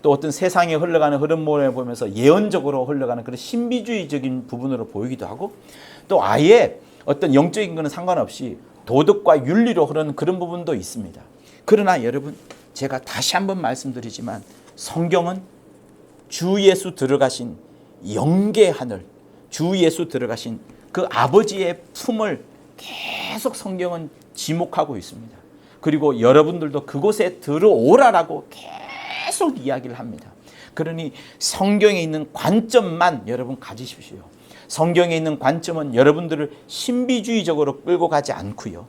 또 어떤 세상에 흘러가는 흐름을 보면서 예언적으로 흘러가는 그런 신비주의적인 부분으로 보이기도 하고 또 아예 어떤 영적인 것은 상관없이 도덕과 윤리로 흐르는 그런 부분도 있습니다. 그러나 여러분 제가 다시 한번 말씀드리지만 성경은 주 예수 들어가신 영계 하늘, 주 예수 들어가신 그 아버지의 품을 계속 성경은 지목하고 있습니다. 그리고 여러분들도 그곳에 들어오라라고 계속 이야기를 합니다. 그러니 성경에 있는 관점만 여러분 가지십시오. 성경에 있는 관점은 여러분들을 신비주의적으로 끌고 가지 않고요.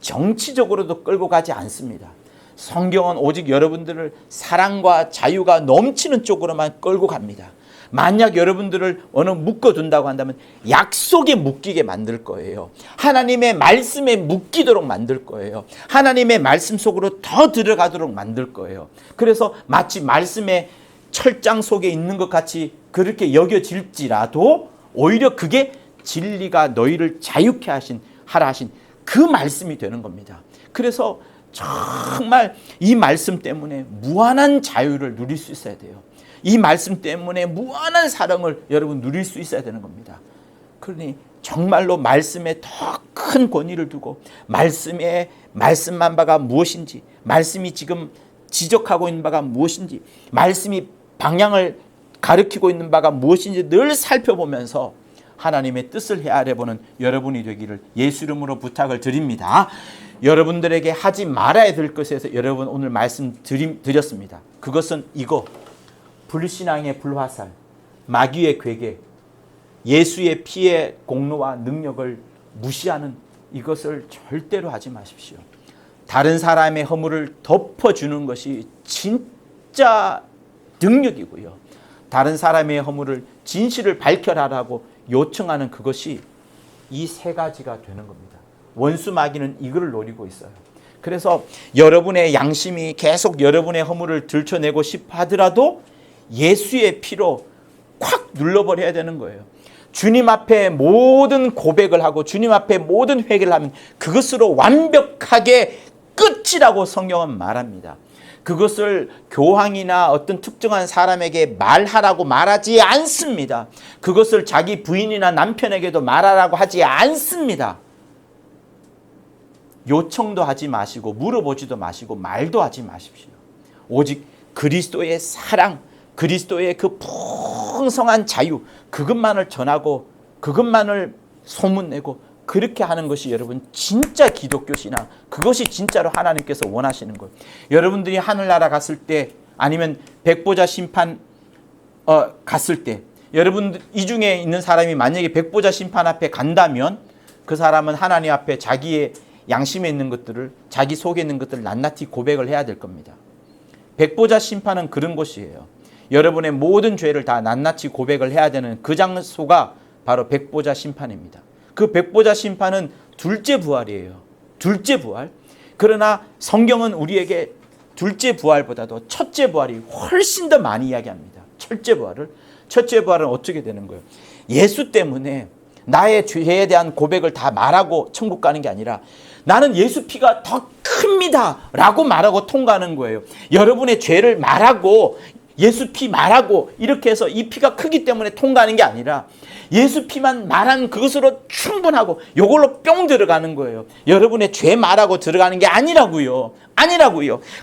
정치적으로도 끌고 가지 않습니다. 성경은 오직 여러분들을 사랑과 자유가 넘치는 쪽으로만 끌고 갑니다. 만약 여러분들을 어느 묶어둔다고 한다면 약속에 묶이게 만들 거예요. 하나님의 말씀에 묶이도록 만들 거예요. 하나님의 말씀 속으로 더 들어가도록 만들 거예요. 그래서 마치 말씀의 철장 속에 있는 것 같이 그렇게 여겨질지라도 오히려 그게 진리가 너희를 자유케 하라 하신 그 말씀이 되는 겁니다. 그래서 정말 이 말씀 때문에 무한한 자유를 누릴 수 있어야 돼요. 이 말씀 때문에 무한한 사랑을 여러분 누릴 수 있어야 되는 겁니다. 그러니 정말로 말씀에 더 큰 권위를 두고 말씀만 바가 무엇인지, 말씀이 지금 지적하고 있는 바가 무엇인지, 말씀이 방향을 가리키고 있는 바가 무엇인지 늘 살펴보면서 하나님의 뜻을 헤아려보는 여러분이 되기를 예수 이름으로 부탁을 드립니다. 여러분들에게 하지 말아야 될 것에서 여러분 오늘 말씀 드렸습니다. 그것은 이거, 불신앙의 불화살, 마귀의 괴계, 예수의 피의 공로와 능력을 무시하는 이것을 절대로 하지 마십시오. 다른 사람의 허물을 덮어주는 것이 진짜 능력이고요. 다른 사람의 허물을 진실을 밝혀라라고 요청하는 그것이 이 세 가지가 되는 겁니다. 원수 마귀는 이걸 노리고 있어요. 그래서 여러분의 양심이 계속 여러분의 허물을 들춰내고 싶어 하더라도 예수의 피로 콱 눌러버려야 되는 거예요. 주님 앞에 모든 고백을 하고 주님 앞에 모든 회개를 하면 그것으로 완벽하게 끝이라고 성경은 말합니다. 그것을 교황이나 어떤 특정한 사람에게 말하라고 말하지 않습니다. 그것을 자기 부인이나 남편에게도 말하라고 하지 않습니다. 요청도 하지 마시고 물어보지도 마시고 말도 하지 마십시오. 오직 그리스도의 사랑, 그리스도의 그 풍성한 자유, 그것만을 전하고 그것만을 소문내고 그렇게 하는 것이 여러분 진짜 기독교 신앙, 그것이 진짜로 하나님께서 원하시는 거예요. 여러분들이 하늘나라 갔을 때 아니면 백보자 심판 갔을 때 여러분 이 중에 있는 사람이 만약에 백보자 심판 앞에 간다면 그 사람은 하나님 앞에 자기의 양심에 있는 것들을, 자기 속에 있는 것들을 낱낱이 고백을 해야 될 겁니다. 백보자 심판은 그런 곳이에요. 여러분의 모든 죄를 다 낱낱이 고백을 해야 되는 그 장소가 바로 백보자 심판입니다. 그 백보자 심판은 둘째 부활이에요. 둘째 부활. 그러나 성경은 우리에게 둘째 부활보다도 첫째 부활이 훨씬 더 많이 이야기합니다. 첫째 부활은 어떻게 되는 거예요? 예수 때문에 나의 죄에 대한 고백을 다 말하고 천국 가는 게 아니라 나는 예수 피가 더 큽니다 라고 말하고 통과하는 거예요. 여러분의 죄를 말하고 예수 피 말하고 이렇게 해서 이 피가 크기 때문에 통과하는 게 아니라 예수 피만 말하는 그것으로 충분하고 이걸로 뿅 들어가는 거예요. 여러분의 죄 말하고 들어가는 게 아니라고요.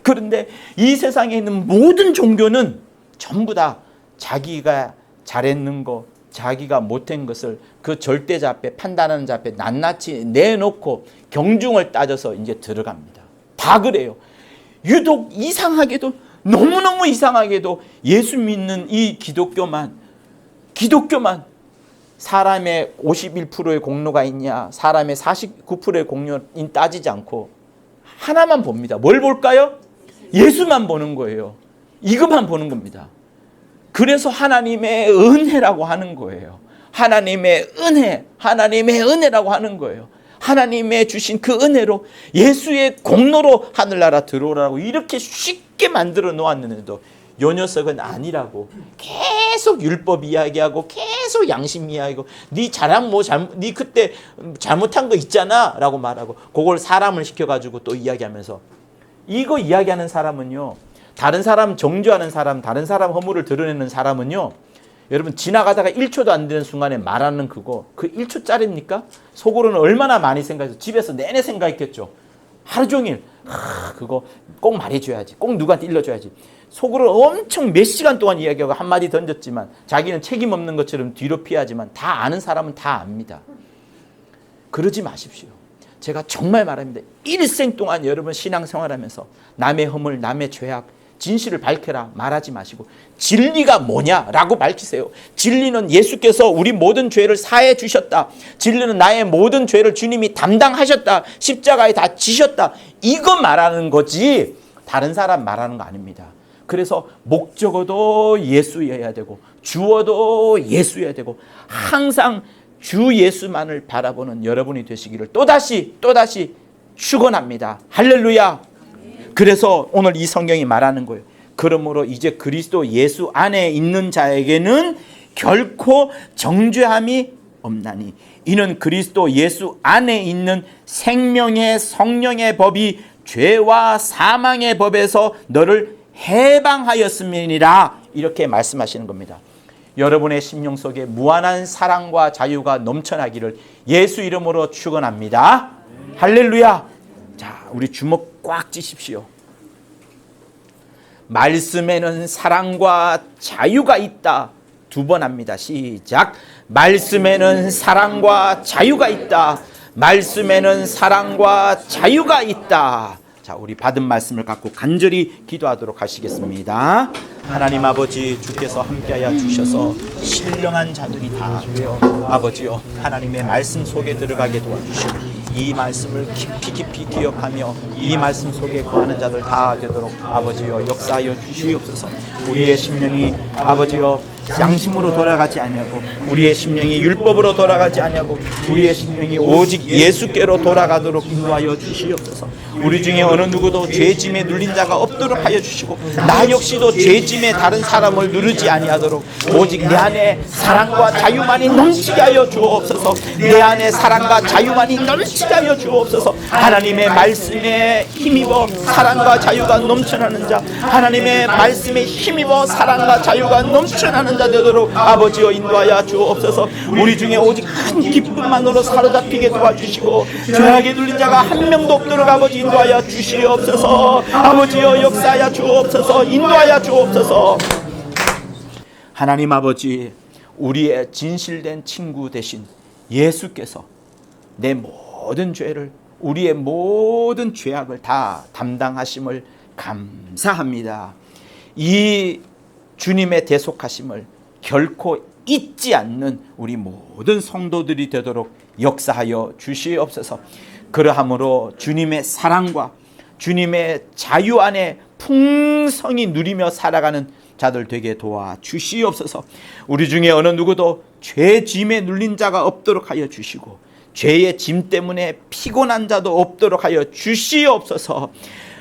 그런데 이 세상에 있는 모든 종교는 전부 다 자기가 잘했는 거, 자기가 못한 것을 그 절대자 앞에, 판단하는 자 앞에 낱낱이 내놓고 경중을 따져서 이제 들어갑니다. 다 그래요. 유독 이상하게도, 너무너무 이상하게도 예수 믿는 이 기독교만 사람의 51%의 공로가 있냐, 사람의 49%의 공로인 따지지 않고 하나만 봅니다. 뭘 볼까요? 예수만 보는 거예요. 이것만 보는 겁니다. 그래서 하나님의 은혜라고 하는 거예요. 하나님의 은혜라고 하는 거예요. 하나님의 주신 그 은혜로 예수의 공로로 하늘나라 들어오라고 이렇게 쉽게 만들어 놓았는데도 요 녀석은 아니라고 계속 율법 이야기하고 계속 양심 이야기하고 네 자랑 네 그때 잘못한 거 있잖아 라고 말하고 그걸 사람을 시켜가지고 또 이야기하면서 이거 이야기하는 사람은요, 다른 사람 정죄하는 사람, 다른 사람 허물을 드러내는 사람은요, 여러분 지나가다가 1초도 안 되는 순간에 말하는 그거, 그 1초짜리입니까? 속으로는 얼마나 많이 생각해서 집에서 내내 생각했겠죠. 하루 종일 그거 꼭 말해줘야지, 꼭 누구한테 일러줘야지. 속으로 엄청 몇 시간 동안 이야기하고 한마디 던졌지만 자기는 책임 없는 것처럼 뒤로 피하지만 다 아는 사람은 다 압니다. 그러지 마십시오. 제가 정말 말합니다. 일생 동안 여러분 신앙생활하면서 남의 허물, 남의 죄악, 진실을 밝혀라 말하지 마시고 진리가 뭐냐라고 밝히세요. 진리는 예수께서 우리 모든 죄를 사해 주셨다. 진리는 나의 모든 죄를 주님이 담당하셨다. 십자가에 다 지셨다. 이거 말하는 거지 다른 사람 말하는 거 아닙니다. 그래서 목적어도 예수여야 되고 주어도 예수여야 되고 항상 주 예수만을 바라보는 여러분이 되시기를 또다시 축원합니다. 할렐루야. 그래서 오늘 이 성경이 말하는 거예요. 그러므로 이제 그리스도 예수 안에 있는 자에게는 결코 정죄함이 없나니 이는 그리스도 예수 안에 있는 생명의 성령의 법이 죄와 사망의 법에서 너를 해방하였음이니라. 이렇게 말씀하시는 겁니다. 여러분의 심령 속에 무한한 사랑과 자유가 넘쳐나기를 예수 이름으로 축원합니다. 할렐루야. 자, 우리 주먹 꽉 쥐십시오. 말씀에는 사랑과 자유가 있다. 2번 합니다. 시작. 말씀에는 사랑과 자유가 있다. 말씀에는 사랑과 자유가 있다. 자, 우리 받은 말씀을 갖고 간절히 기도하도록 하시겠습니다. 하나님 아버지, 주께서 함께하여 주셔서 신령한 자들이 다 되어 아버지요 하나님의 말씀 속에 들어가게 도와주시고 이 말씀을 깊이 기억하며 이 말씀 속에 거하는 자들 다 되도록 아버지여 역사하여 주시옵소서. 우리의 심령이 아버지여 양심으로 돌아가지 아니하고 우리의 심령이 율법으로 돌아가지 아니하고 우리의 심령이 오직 예수께로 돌아가도록 인도하여 주시옵소서. 우리 중에 어느 누구도 죄짐에 눌린 자가 없도록 하여 주시고 나 역시도 죄짐에 다른 사람을 누르지 아니하도록 오직 내 안에 사랑과 자유만이 넘치게 하여 주옵소서. 내 안에 사랑과 자유만이 넘치게 하여 주옵소서. 하나님의 말씀에 힘입어 사랑과 자유가 넘쳐나는 자, 하나님의 말씀에 힘입어 사랑과 자유가 넘쳐나는 자 되도록 아버지여 인도하여 주옵소서. 우리 중에 오직 큰 기쁨만으로 사로잡히게 도와주시고 죄악에 눌린 자가 한 명도 없도록 아버지 인도하여 주시옵소서. 아버지여 역사하여 주옵소서. 인도하여 주옵소서. 하나님 아버지, 우리의 진실된 친구 되신 예수께서 내 모든 죄를, 우리의 모든 죄악을 다 담당하심을 감사합니다. 이 주님의 대속하심을 결코 잊지 않는 우리 모든 성도들이 되도록 역사하여 주시옵소서. 그러함으로 주님의 사랑과 주님의 자유 안에 풍성히 누리며 살아가는 자들 되게 도와 주시옵소서. 우리 중에 어느 누구도 죄 짐에 눌린 자가 없도록 하여 주시고 죄의 짐 때문에 피곤한 자도 없도록 하여 주시옵소서.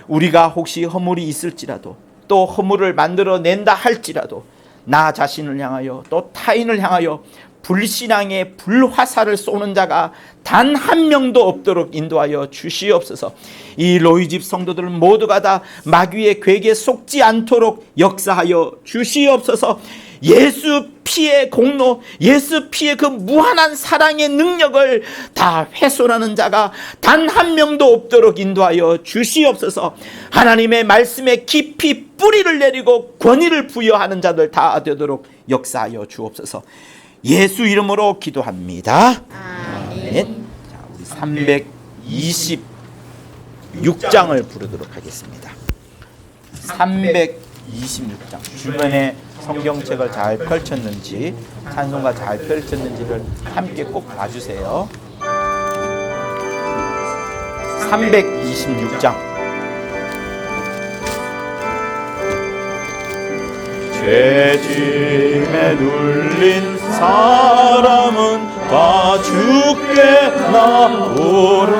우리가 혹시 허물이 있을지라도 또 허물을 만들어낸다 할지라도 나 자신을 향하여 또 타인을 향하여 불신앙의 불화살을 쏘는 자가 단 한 명도 없도록 인도하여 주시옵소서. 이 로이집 성도들 모두가 다 마귀의 괴계에 속지 않도록 역사하여 주시옵소서. 예수 피의 공로, 예수 피의 그 무한한 사랑의 능력을 다 훼손하는 자가 단 한 명도 없도록 인도하여 주시옵소서. 하나님의 말씀에 깊이 뿌리를 내리고 권위를 부여하는 자들 다 되도록 역사하여 주옵소서. 예수 이름으로 기도합니다. 아멘. 자, 우리 326장을 부르도록 하겠습니다. 326장. 주변에 성경책을 잘 펼쳤는지, 찬송가 잘 펼쳤는지를 함께 꼭 봐주세요. 326장. 죄짐에 눌린 사람은 다 주께 나오라.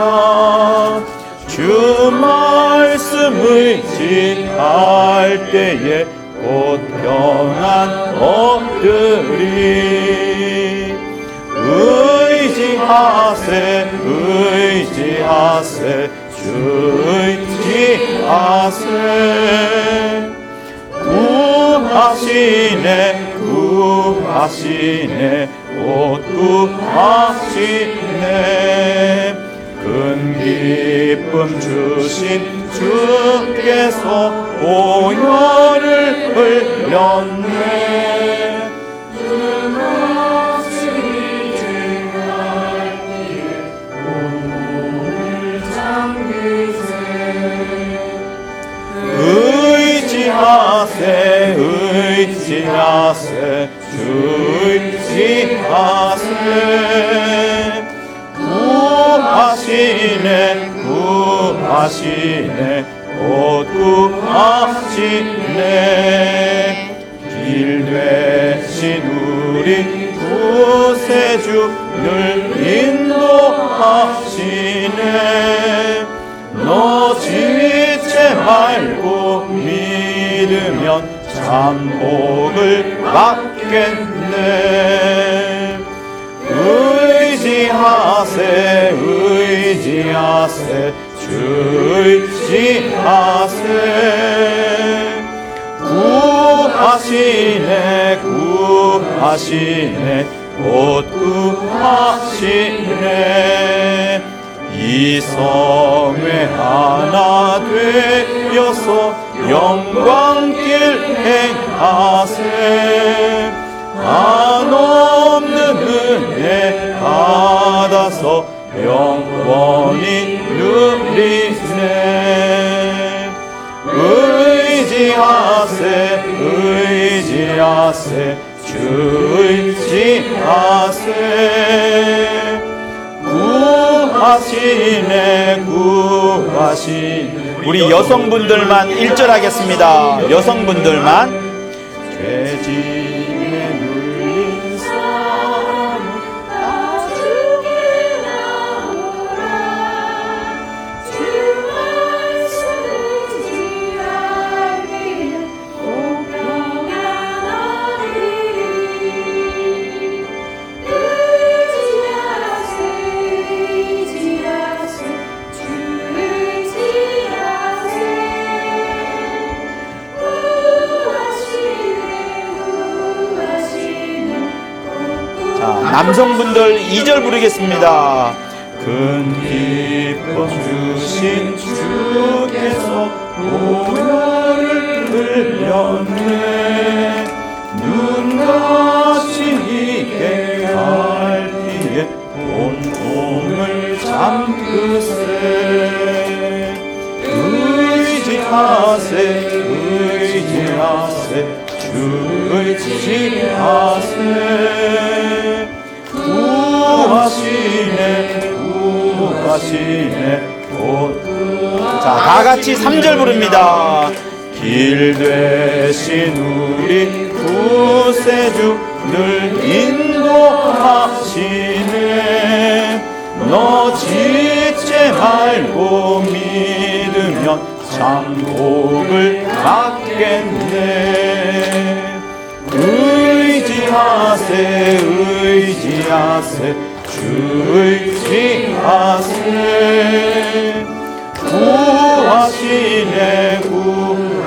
주 말씀 의지할 때에 곧 평안 얻으리. 의지하세 주 의지하세. 구하시네 곧 구하시네. 큰 기쁨 주신 주께서 오열을 흘렸네. 의지하세 주 의지하세. 구하시네 구하시네 곧 구하시네 길 되신 우리 구세주 늘 인도하시네 너 지체 말고 믿으면 참 복을 받겠네 의지하세 의지하세 주 의지하세 구하시네 구하시네 곧 구하시네 이 성회 하나 되어서 영광길 행하세 한없는 은혜 받아서 영원히 누리세 의지하세 의지하세 주 의지하세 구하시네 구하시네 우리 여성분들만 1절 하겠습니다. 여성분들만 죄짐에 눌린 사람은 나중에 나오라 주 말씀을 지하기는 공평한 어린이 남성분들 2절 부르겠습니다. 큰 기쁨 주신 주께서 보혈을 흘렸네 눈 가신 이게 갈피에 온몸을 잠그세 의지하세 의지하세 주 의지하세 구하시네 구하시네 자 다같이 3절 부릅니다. 길 되신 우리 구세주 늘 인도하시네 너 지체 말고 믿으면 참 복을 받겠네 의지하세 의지하세 주 의지하세 구하시네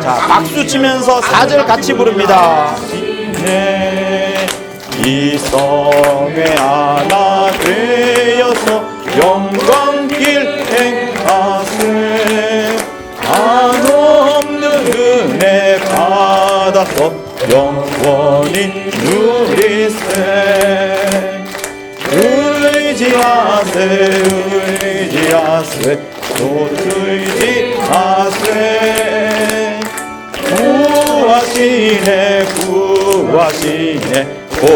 자 박수 치면서 4절 같이 부릅니다. 이 성회 하나 되어서 영광길 행하세 한없는 은혜 받아서 영원히 누리세 의지하세 의지하세 또 의지하세 구하시네 구하시네 곧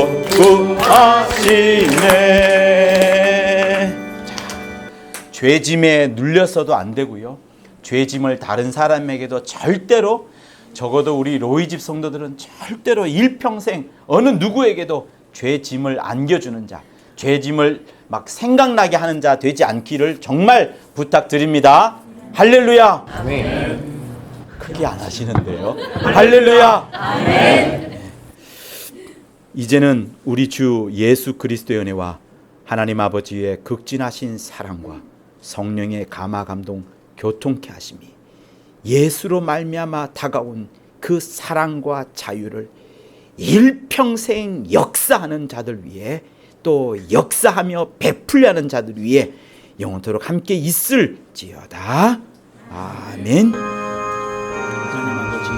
구하시네 죄짐에 눌려서도 안 되고요 죄짐을 다른 사람에게도 절대로 적어도 우리 로이집 성도들은 절대로 일평생 어느 누구에게도 죄짐을 안겨주는 자 죄짐을 막 생각나게 하는 자 되지 않기를 정말 부탁드립니다. 할렐루야. 아멘. 크게 안 하시는데요. 할렐루야. 아멘. 이제는 우리 주 예수 그리스도의 은혜와 하나님 아버지의 극진하신 사랑과 성령의 감화 감동 교통케 하심이 예수로 말미암아 다가온 그 사랑과 자유를 일평생 역사하는 자들 위해 또 역사하며 베풀려 하는 자들 위해 영원토록 함께 있을지어다. 아멘. 하나님 아버지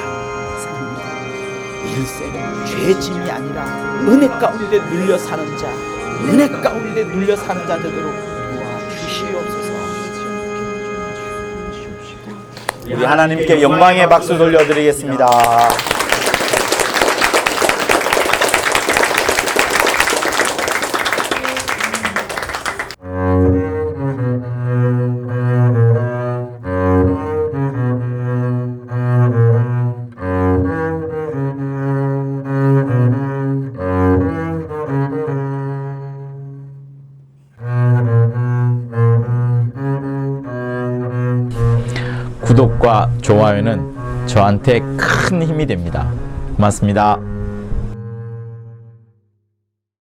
감사합니다. 일생 죄짐이 아니라 은혜 가운데 눌려 사는 자 은혜 가운데 눌려 사는 자 되도록 도와주시옵소서. 우리 하나님께 영광의 박수 돌려드리겠습니다. 구독과 좋아요는 저한테 큰 힘이 됩니다. 고맙습니다.